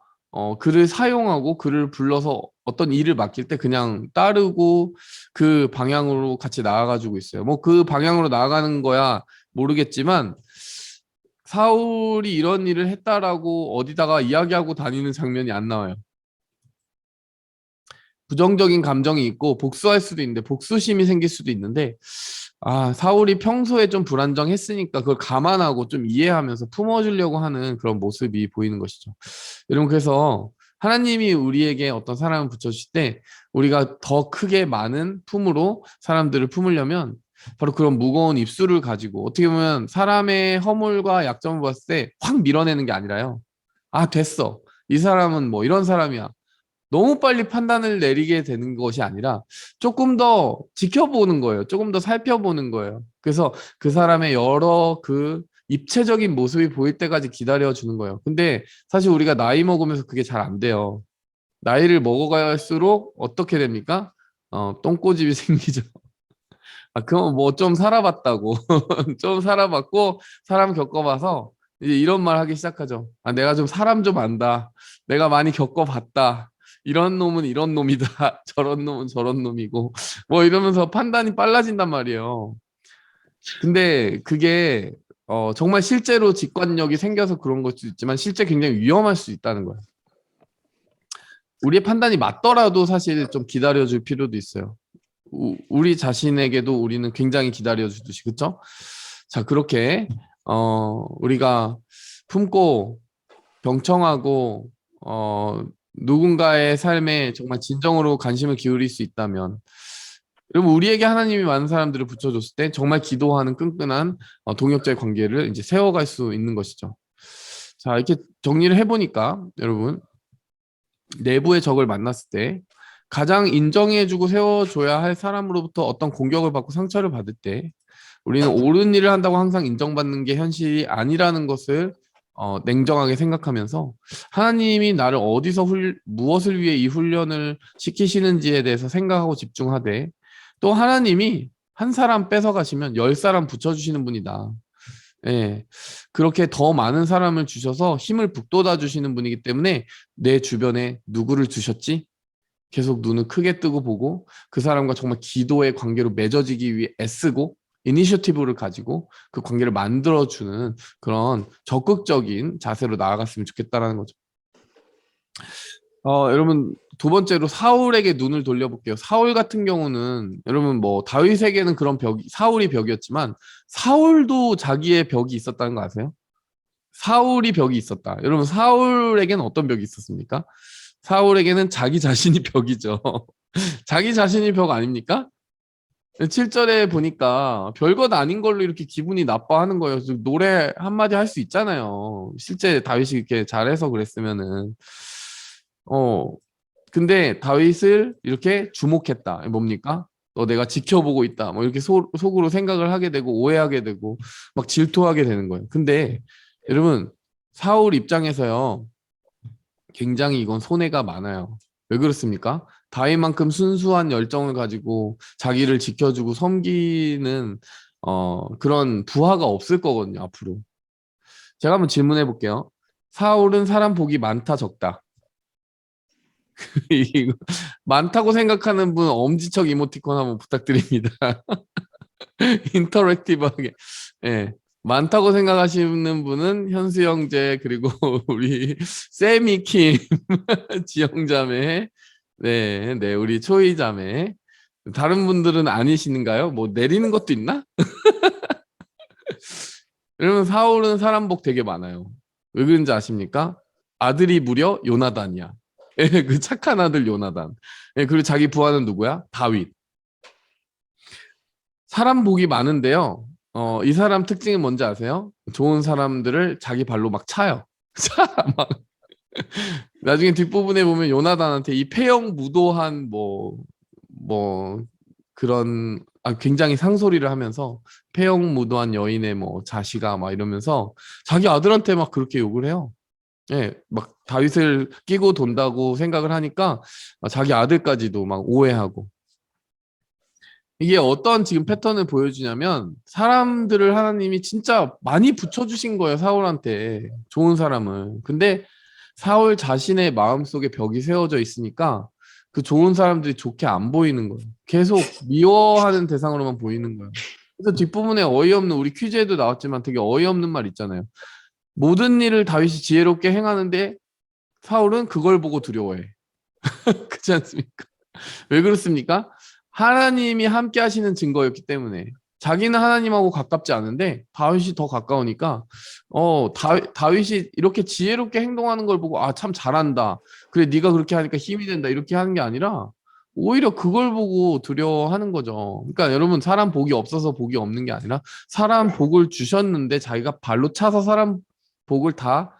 그를 사용하고 그를 불러서 어떤 일을 맡길 때 그냥 따르고 그 방향으로 같이 나아가지고 있어요. 뭐 그 방향으로 나아가는 거야 모르겠지만 사울이 이런 일을 했다라고 어디다가 이야기하고 다니는 장면이 안 나와요. 부정적인 감정이 있고 복수할 수도 있는데 복수심이 생길 수도 있는데 아, 사울이 평소에 좀 불안정했으니까 그걸 감안하고 좀 이해하면서 품어주려고 하는 그런 모습이 보이는 것이죠. 여러분, 그래서 하나님이 우리에게 어떤 사람을 붙여주실 때 우리가 더 크게 많은 품으로 사람들을 품으려면 바로 그런 무거운 입술을 가지고 어떻게 보면 사람의 허물과 약점을 봤을 때 확 밀어내는 게 아니라요. 아, 됐어. 이 사람은 뭐 이런 사람이야. 너무 빨리 판단을 내리게 되는 것이 아니라 조금 더 지켜보는 거예요. 조금 더 살펴보는 거예요. 그래서 그 사람의 여러 그 입체적인 모습이 보일 때까지 기다려 주는 거예요. 근데 사실 우리가 나이 먹으면서 그게 잘 안 돼요. 나이를 먹어갈수록 어떻게 됩니까? 똥꼬집이 생기죠. 아, 그건 뭐 좀 살아봤다고. 좀 살아봤고, 사람 겪어봐서, 이제 이런 말 하기 시작하죠. 아, 내가 좀 사람 좀 안다. 내가 많이 겪어봤다. 이런 놈은 이런 놈이다. 저런 놈은 저런 놈이고. 뭐 이러면서 판단이 빨라진단 말이에요. 근데 그게, 정말 실제로 직관력이 생겨서 그런 걸 수도 있지만, 실제 굉장히 위험할 수 있다는 거예요. 우리의 판단이 맞더라도 사실 좀 기다려줄 필요도 있어요. 우리 자신에게도 우리는 굉장히 기다려주듯이, 그쵸? 자, 그렇게 우리가 품고 경청하고 누군가의 삶에 정말 진정으로 관심을 기울일 수 있다면, 여러분, 우리에게 하나님이 많은 사람들을 붙여줬을 때 정말 기도하는 끈끈한 동역자의 관계를 이제 세워갈 수 있는 것이죠. 자, 이렇게 정리를 해보니까 여러분, 내부의 적을 만났을 때 가장 인정해주고 세워줘야 할 사람으로부터 어떤 공격을 받고 상처를 받을 때 우리는 옳은 일을 한다고 항상 인정받는 게 현실이 아니라는 것을 냉정하게 생각하면서 하나님이 나를 어디서 무엇을 위해 이 훈련을 시키시는지에 대해서 생각하고 집중하되, 또 하나님이 한 사람 뺏어가시면 10사람 붙여주시는 분이다. 예, 그렇게 더 많은 사람을 주셔서 힘을 북돋아 주시는 분이기 때문에 내 주변에 누구를 두셨지? 계속 눈을 크게 뜨고 보고 그 사람과 정말 기도의 관계로 맺어지기 위해 애쓰고 이니셔티브를 가지고 그 관계를 만들어주는 그런 적극적인 자세로 나아갔으면 좋겠다라는 거죠. 여러분, 두 번째로 사울에게 눈을 돌려볼게요. 사울 같은 경우는 여러분 뭐 다윗에게는 그런 벽이, 사울이 벽이었지만 사울도 자기의 벽이 있었다는 거 아세요? 사울이 벽이 있었다. 여러분, 사울에게는 어떤 벽이 있었습니까? 사울에게는 자기 자신이 벽이죠. 자기 자신이 벽 아닙니까? 7절에 보니까 별것 아닌 걸로 이렇게 기분이 나빠하는 거예요. 노래 한마디 할 수 있잖아요. 실제 다윗이 이렇게 잘해서 그랬으면은. 근데 다윗을 이렇게 주목했다. 뭡니까? 너 내가 지켜보고 있다. 뭐 이렇게 속으로 생각을 하게 되고 오해하게 되고 막 질투하게 되는 거예요. 근데 여러분, 사울 입장에서요, 굉장히 이건 손해가 많아요. 왜 그렇습니까? 다윗만큼 순수한 열정을 가지고 자기를 지켜주고 섬기는 그런 부하가 없을 거거든요, 앞으로. 제가 한번 질문해 볼게요. 사울은 사람 복이 많다, 적다? 이거 많다고 생각하는 분 엄지척 이모티콘 한번 부탁드립니다. 인터랙티브하게. 예. 많다고 생각하시는 분은 현수 형제, 그리고 우리 세미킴, 지영자매, 네, 네, 우리 초이 자매. 다른 분들은 아니시는가요? 뭐 내리는 것도 있나? 여러분, 사울은 사람 복 되게 많아요. 왜 그런지 아십니까? 아들이 무려 요나단이야. 예, 그 착한 아들 요나단. 예, 그리고 자기 부하는 누구야? 다윗. 사람 복이 많은데요. 이 사람 특징이 뭔지 아세요? 좋은 사람들을 자기 발로 막 차요. 막. 나중에 뒷부분에 보면 요나단한테 이 폐영무도한 뭐 그런 굉장히 상소리를 하면서 폐영무도한 여인의 뭐 자식아 막 이러면서 자기 아들한테 막 그렇게 욕을 해요. 예, 막 다윗을 끼고 돈다고 생각을 하니까 자기 아들까지도 막 오해하고. 이게 어떤 지금 패턴을 보여주냐면 사람들을 하나님이 진짜 많이 붙여주신 거예요. 사울한테 좋은 사람을. 근데 사울 자신의 마음속에 벽이 세워져 있으니까 그 좋은 사람들이 좋게 안 보이는 거예요. 계속 미워하는 대상으로만 보이는 거예요. 그래서 뒷부분에 어이없는 우리 퀴즈에도 나왔지만 되게 어이없는 말 있잖아요. 모든 일을 다윗이 지혜롭게 행하는데 사울은 그걸 보고 두려워해. 그렇지 않습니까? 왜 그렇습니까? 하나님이 함께 하시는 증거였기 때문에 자기는 하나님하고 가깝지 않은데 다윗이 더 가까우니까 다윗이 이렇게 지혜롭게 행동하는 걸 보고 아, 참 잘한다. 그래, 네가 그렇게 하니까 힘이 된다. 이렇게 하는 게 아니라 오히려 그걸 보고 두려워하는 거죠. 그러니까 여러분, 사람 복이 없어서 복이 없는 게 아니라 사람 복을 주셨는데 자기가 발로 차서 사람 복을 다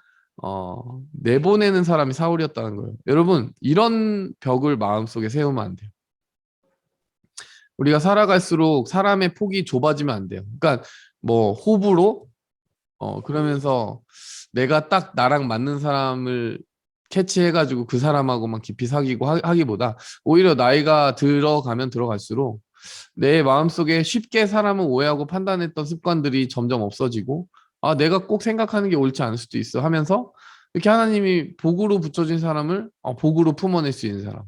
내보내는 사람이 사울이었다는 거예요. 여러분, 이런 벽을 마음속에 세우면 안 돼요. 우리가 살아갈수록 사람의 폭이 좁아지면 안 돼요. 그러니까 뭐 호불호 그러면서 내가 딱 나랑 맞는 사람을 캐치해가지고 그 사람하고만 깊이 사귀고 하기보다 오히려 나이가 들어가면 들어갈수록 내 마음속에 쉽게 사람을 오해하고 판단했던 습관들이 점점 없어지고 아, 내가 꼭 생각하는 게 옳지 않을 수도 있어 하면서 이렇게 하나님이 복으로 붙여준 사람을 복으로 품어낼 수 있는 사람.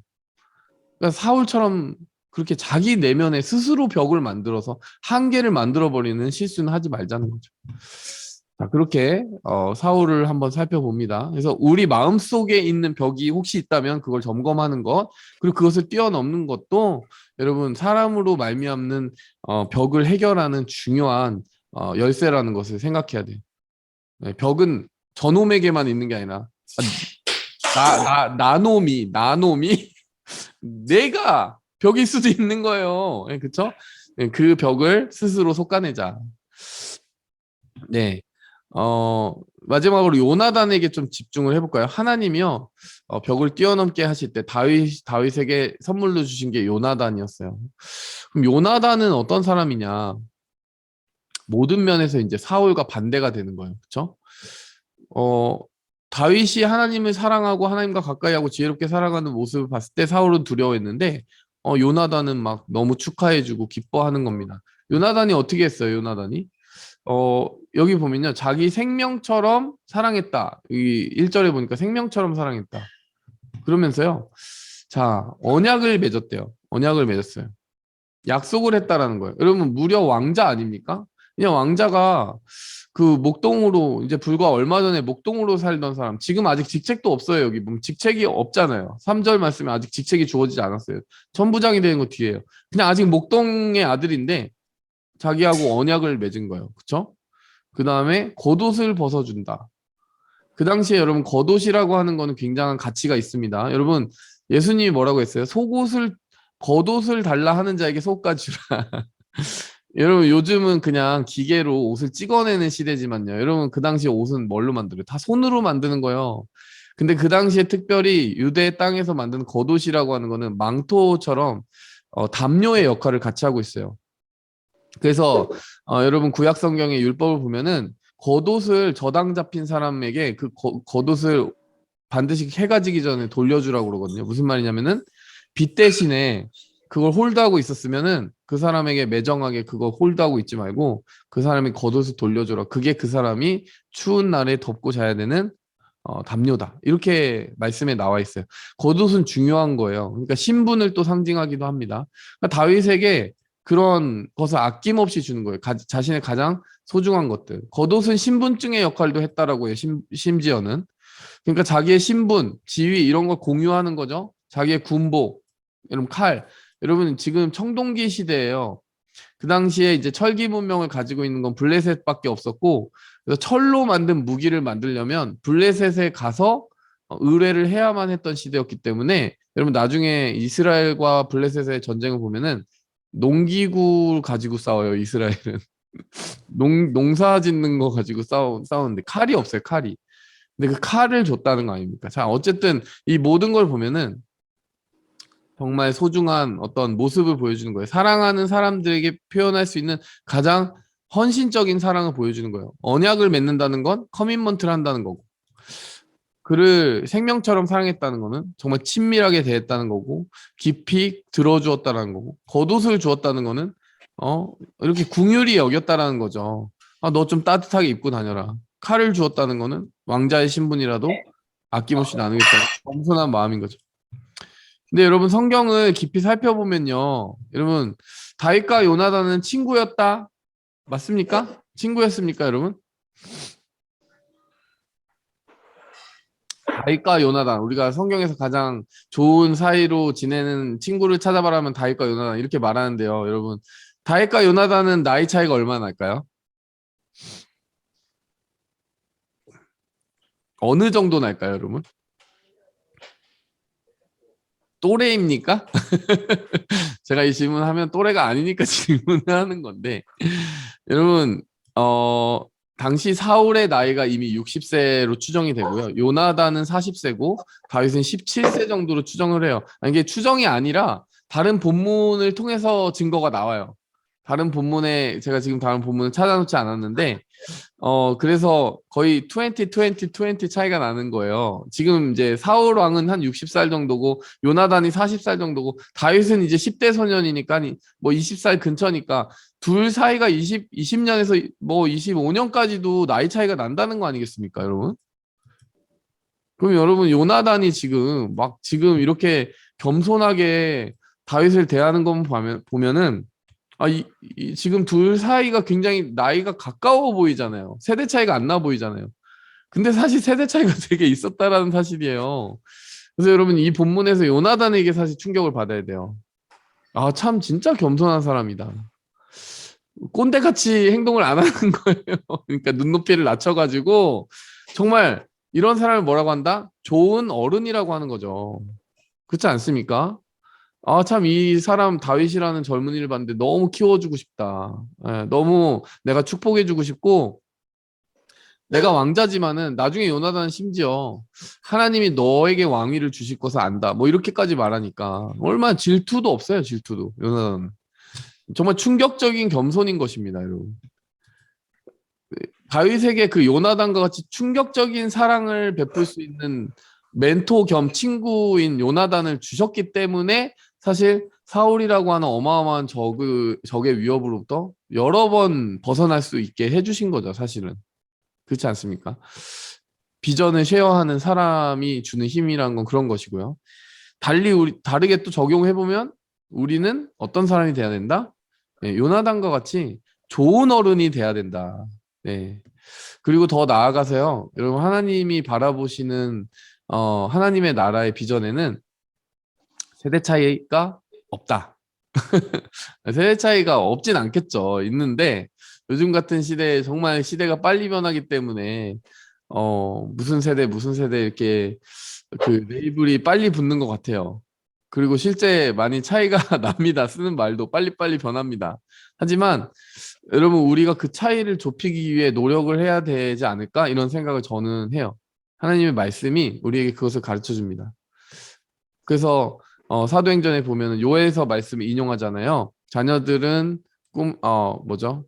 그러니까 사울처럼 그렇게 자기 내면에 스스로 벽을 만들어서 한계를 만들어버리는 실수는 하지 말자는 거죠. 자, 그렇게 사울을 한번 살펴봅니다. 그래서 우리 마음속에 있는 벽이 혹시 있다면 그걸 점검하는 것, 그리고 그것을 뛰어넘는 것도 여러분 사람으로 말미암는 벽을 해결하는 중요한 열쇠라는 것을 생각해야 돼요. 네, 벽은 저놈에게만 있는 게 아니라 나놈이 내가 벽일 수도 있는 거예요. 네, 그렇죠? 네, 그 벽을 스스로 솎아내자. 네. 마지막으로 요나단에게 좀 집중을 해볼까요? 하나님이요, 벽을 뛰어넘게 하실 때 다윗에게 선물로 주신 게 요나단이었어요. 그럼 요나단은 어떤 사람이냐? 모든 면에서 이제 사울과 반대가 되는 거예요. 그렇죠? 다윗이 하나님을 사랑하고 하나님과 가까이 하고 지혜롭게 살아가는 모습을 봤을 때 사울은 두려워했는데 요나단은 막 너무 축하해주고 기뻐하는 겁니다. 요나단이 어떻게 했어요? 요나단이 여기 보면요, 자기 생명처럼 사랑했다. 이 1절에 보니까 생명처럼 사랑했다. 그러면서요, 자, 언약을 맺었대요. 언약을 맺었어요. 약속을 했다라는 거예요. 여러분, 무려 왕자 아닙니까? 그냥 왕자가 그 목동으로 이제 불과 얼마 전에 목동으로 살던 사람, 지금 아직 직책도 없어요. 여기 보면 직책이 없잖아요. 3절 말씀에 아직 직책이 주어지지 않았어요. 천부장이 되는 거 뒤에요. 그냥 아직 목동의 아들인데 자기하고 언약을 맺은 거예요. 그쵸? 그 다음에 겉옷을 벗어준다. 그 당시에 여러분, 겉옷이라고 하는 거는 굉장한 가치가 있습니다. 여러분, 예수님이 뭐라고 했어요? 겉옷을 달라 하는 자에게 속까지 주라. 여러분, 요즘은 그냥 기계로 옷을 찍어내는 시대지만요. 여러분, 그 당시에 옷은 뭘로 만들어요? 다 손으로 만드는 거예요. 근데 그 당시에 특별히 유대 땅에서 만든 겉옷이라고 하는 거는 망토처럼 담요의 역할을 같이 하고 있어요. 그래서 여러분, 구약 성경의 율법을 보면은 겉옷을 저당 잡힌 사람에게 그 겉옷을 반드시 해가 지기 전에 돌려주라고 그러거든요. 무슨 말이냐면은 빚 대신에 그걸 홀드하고 있었으면은 그 사람에게 매정하게 그거 홀드하고 있지 말고 그 사람이 겉옷을 돌려줘라. 그게 그 사람이 추운 날에 덮고 자야 되는 담요다. 이렇게 말씀에 나와 있어요. 겉옷은 중요한 거예요. 그러니까 신분을 또 상징하기도 합니다. 그러니까 다윗에게 그런 것을 아낌없이 주는 거예요. 자신의 가장 소중한 것들. 겉옷은 신분증의 역할도 했다라고 해요. 심지어는. 그러니까 자기의 신분, 지위 이런 걸 공유하는 거죠. 자기의 군복, 여러분 칼. 여러분, 지금 청동기 시대예요. 그 당시에 이제 철기 문명을 가지고 있는 건 블레셋밖에 없었고, 그래서 철로 만든 무기를 만들려면 블레셋에 가서 의뢰를 해야만 했던 시대였기 때문에 여러분, 나중에 이스라엘과 블레셋의 전쟁을 보면은 농기구 가지고 싸워요. 이스라엘은 농사 짓는 거 가지고 싸우는데 칼이 없어요. 칼이. 근데 그 칼을 줬다는 거 아닙니까? 자, 어쨌든 이 모든 걸 보면은 정말 소중한 어떤 모습을 보여주는 거예요. 사랑하는 사람들에게 표현할 수 있는 가장 헌신적인 사랑을 보여주는 거예요. 언약을 맺는다는 건 커미먼트를 한다는 거고, 그를 생명처럼 사랑했다는 거는 정말 친밀하게 대했다는 거고, 깊이 들어주었다는 거고, 겉옷을 주었다는 거는 이렇게 궁휼히 여겼다라는 거죠. 아, 너 좀 따뜻하게 입고 다녀라. 칼을 주었다는 거는 왕자의 신분이라도 아낌없이 나누겠다는 겸손한 마음인 거죠. 근데 여러분 성경을 깊이 살펴보면요, 여러분 다윗과 요나단은 친구였다, 맞습니까? 친구였습니까, 여러분? 다윗과 요나단, 우리가 성경에서 가장 좋은 사이로 지내는 친구를 찾아봐라면 다윗과 요나단 이렇게 말하는데요, 여러분 다윗과 요나단은 나이 차이가 얼마나 날까요? 어느 정도 날까요, 여러분? 또래입니까? 제가 이 질문하면 또래가 아니니까 질문을 하는 건데, 여러분 당시 사울의 나이가 이미 60세로 추정이 되고요. 요나단은 40세고 다윗은 17세 정도로 추정을 해요. 아니, 이게 추정이 아니라 다른 본문을 통해서 증거가 나와요. 다른 본문에 제가 지금 다른 본문을 찾아놓지 않았는데 그래서 거의 20 차이가 나는 거예요. 지금 이제 사울 왕은 한 60살 정도고 요나단이 40살 정도고 다윗은 이제 10대 소년이니까 뭐 20살 근처니까 둘 사이가 20년에서 뭐 25년까지도 나이 차이가 난다는 거 아니겠습니까, 여러분? 그럼 여러분 요나단이 지금 이렇게 겸손하게 다윗을 대하는 것 보면은 지금 둘 사이가 굉장히 나이가 가까워 보이잖아요. 세대 차이가 안 나 보이잖아요. 근데 사실 세대 차이가 되게 있었다라는 사실이에요. 그래서 여러분 이 본문에서 요나단에게 사실 충격을 받아야 돼요. 아, 참 진짜 겸손한 사람이다. 꼰대같이 행동을 안 하는 거예요. 그러니까 눈높이를 낮춰가지고 정말 이런 사람을 뭐라고 한다? 좋은 어른이라고 하는 거죠. 그렇지 않습니까? 아, 참, 이 사람 다윗이라는 젊은이를 봤는데 너무 키워주고 싶다. 예, 너무 내가 축복해주고 싶고, 내가 왕자지만은 나중에 요나단은 심지어 하나님이 너에게 왕위를 주실 것을 안다. 뭐 이렇게까지 말하니까 얼마나 질투도 없어요, 질투도. 요나단은. 정말 충격적인 겸손인 것입니다, 여러분. 다윗에게 그 요나단과 같이 충격적인 사랑을 베풀 수 있는 멘토 겸 친구인 요나단을 주셨기 때문에 사실 사울이라고 하는 어마어마한 적의 위협으로부터 여러 번 벗어날 수 있게 해주신 거죠, 사실은. 그렇지 않습니까? 비전을 쉐어하는 사람이 주는 힘이란 건 그런 것이고요. 다르게 또 적용해보면 우리는 어떤 사람이 돼야 된다? 네, 요나단과 같이 좋은 어른이 돼야 된다. 네. 그리고 더 나아가서요, 여러분 하나님이 바라보시는 하나님의 나라의 비전에는 세대 차이가 없다. 세대 차이가 없진 않겠죠. 있는데 요즘 같은 시대에 정말 시대가 빨리 변하기 때문에 무슨 세대 이렇게 그 레이블이 빨리 붙는 것 같아요. 그리고 실제 많이 차이가 납니다. 쓰는 말도 빨리빨리 변합니다. 하지만 여러분 우리가 그 차이를 좁히기 위해 노력을 해야 되지 않을까? 이런 생각을 저는 해요. 하나님의 말씀이 우리에게 그것을 가르쳐 줍니다. 그래서 사도행전에 보면 요엘서 말씀을 인용하잖아요. 자녀들은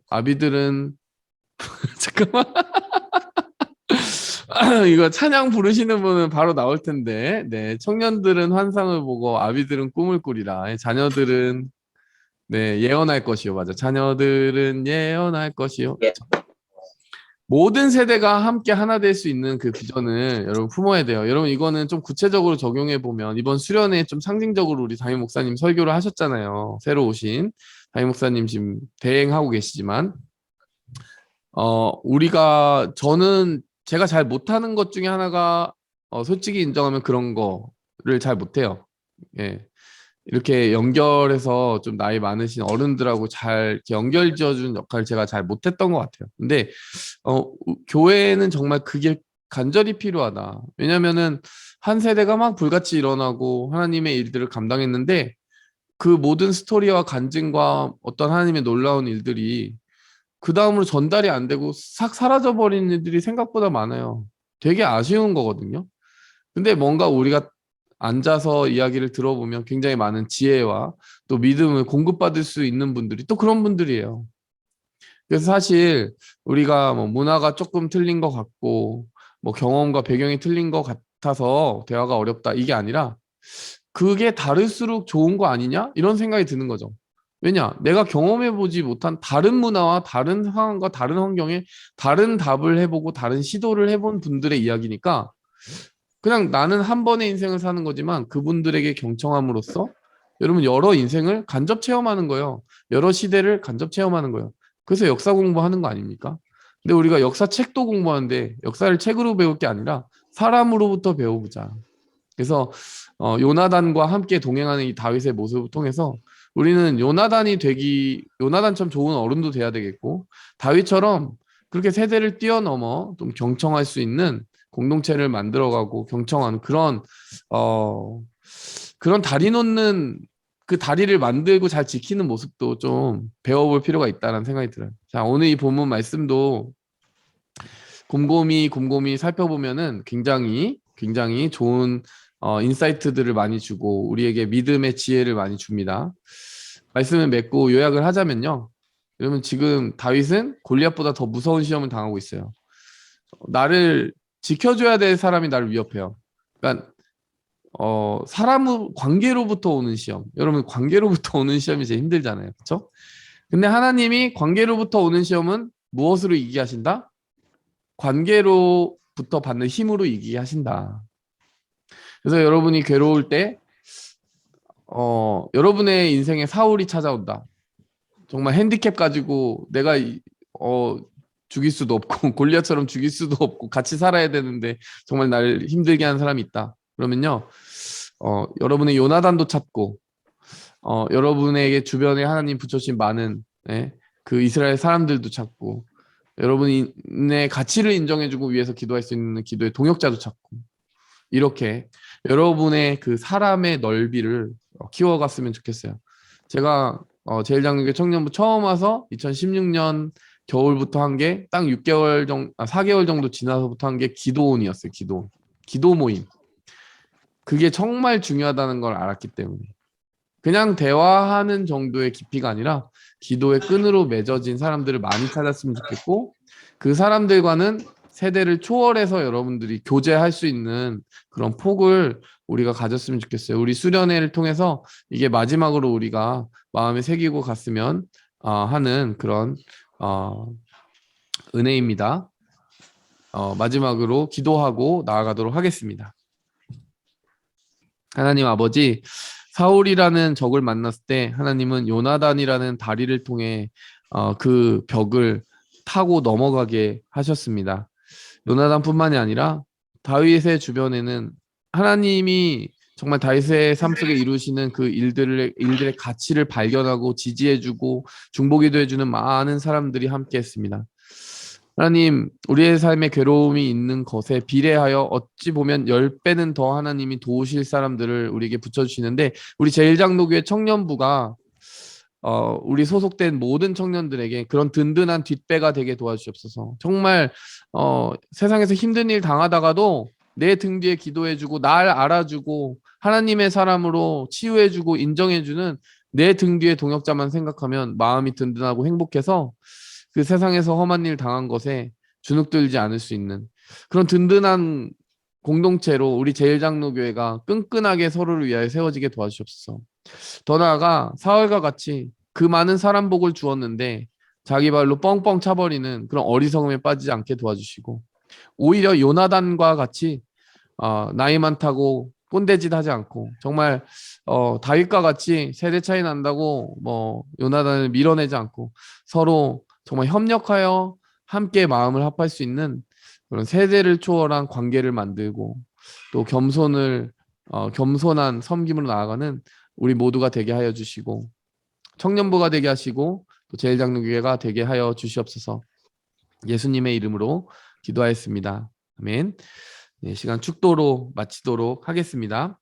아비들은 잠깐만 이거 찬양 부르시는 분은 바로 나올 텐데, 네, 청년들은 환상을 보고 아비들은 꿈을 꾸리라. 자녀들은 네, 예언할 것이요. 맞아. 자녀들은 예언할 것이요. 모든 세대가 함께 하나 될 수 있는 그 비전을 여러분 품어야 돼요. 여러분 이거는 좀 구체적으로 적용해 보면 이번 수련회 좀 상징적으로 우리 담임 목사님 설교를 하셨잖아요. 새로 오신 담임 목사님 지금 대행하고 계시지만 저는 제가 잘 못하는 것 중에 하나가 솔직히 인정하면 그런 거를 잘 못해요. 예. 이렇게 연결해서 좀 나이 많으신 어른들하고 잘 이렇게 연결 지어주는 역할을 제가 잘 못했던 것 같아요. 근데 교회는 정말 그게 간절히 필요하다. 왜냐면은 한 세대가 막 불같이 일어나고 하나님의 일들을 감당했는데 그 모든 스토리와 간증과 어떤 하나님의 놀라운 일들이 그 다음으로 전달이 안 되고 싹 사라져 버리는 일들이 생각보다 많아요. 되게 아쉬운 거거든요. 근데 뭔가 우리가 앉아서 이야기를 들어보면 굉장히 많은 지혜와 또 믿음을 공급받을 수 있는 분들이 또 그런 분들이에요. 그래서 사실 우리가 뭐 문화가 조금 틀린 것 같고 뭐 경험과 배경이 틀린 것 같아서 대화가 어렵다 이게 아니라 그게 다를수록 좋은 거 아니냐? 이런 생각이 드는 거죠. 왜냐? 내가 경험해보지 못한 다른 문화와 다른 상황과 다른 환경에 다른 답을 해보고 다른 시도를 해본 분들의 이야기니까 그냥 나는 한 번의 인생을 사는 거지만 그분들에게 경청함으로써 여러분 여러 인생을 간접 체험하는 거예요. 여러 시대를 간접 체험하는 거예요. 그래서 역사 공부하는 거 아닙니까? 근데 우리가 역사 책도 공부하는데 역사를 책으로 배울 게 아니라 사람으로부터 배워보자. 그래서 요나단과 함께 동행하는 이 다윗의 모습을 통해서 우리는 요나단처럼 좋은 어른도 돼야 되겠고 다윗처럼 그렇게 세대를 뛰어넘어 좀 경청할 수 있는 공동체를 만들어가고 경청하는 그런 다리 놓는 그 다리를 만들고 잘 지키는 모습도 좀 배워볼 필요가 있다는 생각이 들어요. 자, 오늘 이 본문 말씀도 곰곰이 살펴보면은 굉장히 좋은 인사이트들을 많이 주고 우리에게 믿음의 지혜를 많이 줍니다. 말씀을 맺고 요약을 하자면요. 여러분 지금 다윗은 골리앗보다 더 무서운 시험을 당하고 있어요. 나를 지켜줘야 될 사람이 나를 위협해요. 그러니까 사람 관계로부터 오는 시험. 여러분 관계로부터 오는 시험이 제일 힘들잖아요. 그렇죠? 근데 하나님이 관계로부터 오는 시험은 무엇으로 이기게 하신다? 관계로부터 받는 힘으로 이기게 하신다. 그래서 여러분이 괴로울 때 여러분의 인생에 사울이 찾아온다. 정말 핸디캡 가지고 내가 죽일 수도 없고 골리앗처럼 죽일 수도 없고 같이 살아야 되는데 정말 날 힘들게 하는 사람이 있다. 그러면요. 여러분의 요나단도 찾고 여러분에게 주변에 하나님 붙여주신 많은 그 이스라엘 사람들도 찾고 여러분의 가치를 인정해주고 위해서 기도할 수 있는 기도의 동역자도 찾고 이렇게 여러분의 그 사람의 넓이를 키워갔으면 좋겠어요. 제가 제일장로교 청년부 처음 와서 2016년 겨울부터 한 게 딱 6개월 정도, 4개월 정도 지나서부터 한 게 기도원이었어요. 기도 모임. 그게 정말 중요하다는 걸 알았기 때문에 그냥 대화하는 정도의 깊이가 아니라 기도의 끈으로 맺어진 사람들을 많이 찾았으면 좋겠고 그 사람들과는 세대를 초월해서 여러분들이 교제할 수 있는 그런 폭을 우리가 가졌으면 좋겠어요. 우리 수련회를 통해서 이게 마지막으로 우리가 마음에 새기고 갔으면 하는 그런 은혜입니다. 마지막으로 기도하고 나아가도록 하겠습니다. 하나님 아버지, 사울이라는 적을 만났을 때 하나님은 요나단이라는 다리를 통해 그 벽을 타고 넘어가게 하셨습니다. 요나단뿐만이 아니라 다윗의 주변에는 하나님이 정말 다윗의 삶 속에 이루시는 그 일들의 가치를 발견하고 지지해주고 중보기도 해주는 많은 사람들이 함께했습니다. 하나님, 우리의 삶에 괴로움이 있는 것에 비례하여 어찌 보면 10배는 더 하나님이 도우실 사람들을 우리에게 붙여주시는데 우리 제1장로교회 청년부가 우리 소속된 모든 청년들에게 그런 든든한 뒷배가 되게 도와주시옵소서. 정말 세상에서 힘든 일 당하다가도 내 등 뒤에 기도해주고 날 알아주고 하나님의 사람으로 치유해주고 인정해주는 내 등 뒤에 동역자만 생각하면 마음이 든든하고 행복해서 그 세상에서 험한 일 당한 것에 주눅들지 않을 수 있는 그런 든든한 공동체로 우리 제1장로교회가 끈끈하게 서로를 위하여 세워지게 도와주시옵소서. 더 나아가 사울과 같이 그 많은 사람 복을 주었는데 자기 발로 뻥뻥 차버리는 그런 어리석음에 빠지지 않게 도와주시고 오히려 요나단과 같이 나이 많다고 꼰대짓 하지 않고 정말 다윗과 같이 세대 차이 난다고 뭐 요나단을 밀어내지 않고 서로 정말 협력하여 함께 마음을 합할 수 있는 그런 세대를 초월한 관계를 만들고 또 겸손한 섬김으로 나아가는 우리 모두가 되게 하여 주시고 청년부가 되게 하시고 또 제일장로교회가 되게 하여 주시옵소서. 예수님의 이름으로 기도하였습니다. 아멘. 네, 시간 축도로 마치도록 하겠습니다.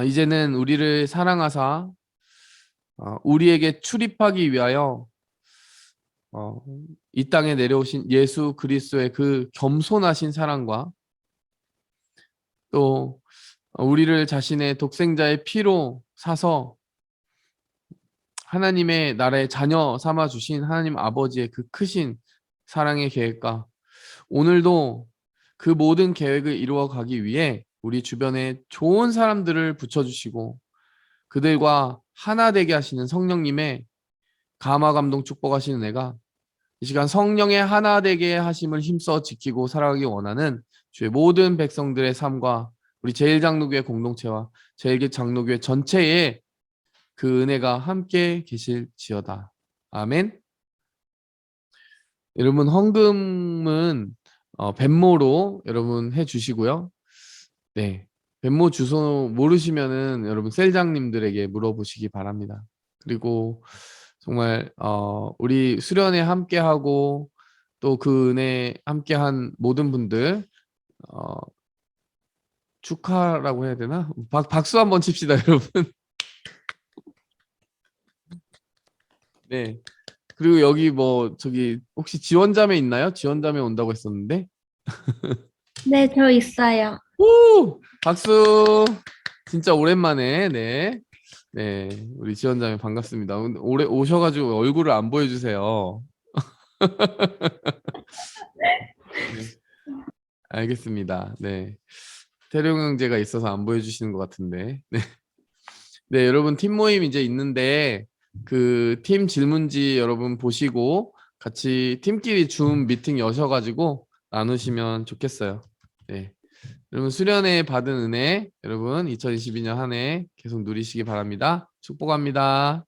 이제는 우리를 사랑하사 우리에게 출입하기 위하여 이 땅에 내려오신 예수 그리스도의 그 겸손하신 사랑과 또 우리를 자신의 독생자의 피로 사서 하나님의 나라의 자녀 삼아 주신 하나님 아버지의 그 크신 사랑의 계획과 오늘도 그 모든 계획을 이루어 가기 위해 우리 주변에 좋은 사람들을 붙여주시고 그들과 하나 되게 하시는 성령님의 감화 감동 축복하시는 애가 이 시간 성령의 하나 되게 하심을 힘써 지키고 살아가기 원하는 주의 모든 백성들의 삶과 우리 제일장로교회 공동체와 제일장로교회 전체에 그 은혜가 함께 계실지어다. 아멘. 여러분 헌금은 벤모로 여러분 해주시고요. 네, 벤모 주소 모르시면은 여러분 셀장님들에게 물어보시기 바랍니다. 그리고 정말 우리 수련회 함께하고 또 그 은혜 함께한 모든 분들 축하라고 해야 되나? 박수 한번 칩시다, 여러분. 네. 그리고 여기 뭐 저기 혹시 지원자매 있나요? 지원자매 온다고 했었는데. 네, 저 있어요. 우! 박수. 진짜 오랜만에 네. 네, 우리 지원자매 반갑습니다. 올해 오셔가지고 얼굴을 안 보여주세요. 네, 알겠습니다. 네, 태룡 형제가 있어서 안 보여주시는 것 같은데. 네, 네, 여러분 팀 모임 이제 있는데 그 팀 질문지 여러분 보시고 같이 팀끼리 줌 미팅 여셔가지고 나누시면 좋겠어요. 네, 여러분 수련회 받은 은혜 여러분 2022년 한 해 계속 누리시기 바랍니다. 축복합니다.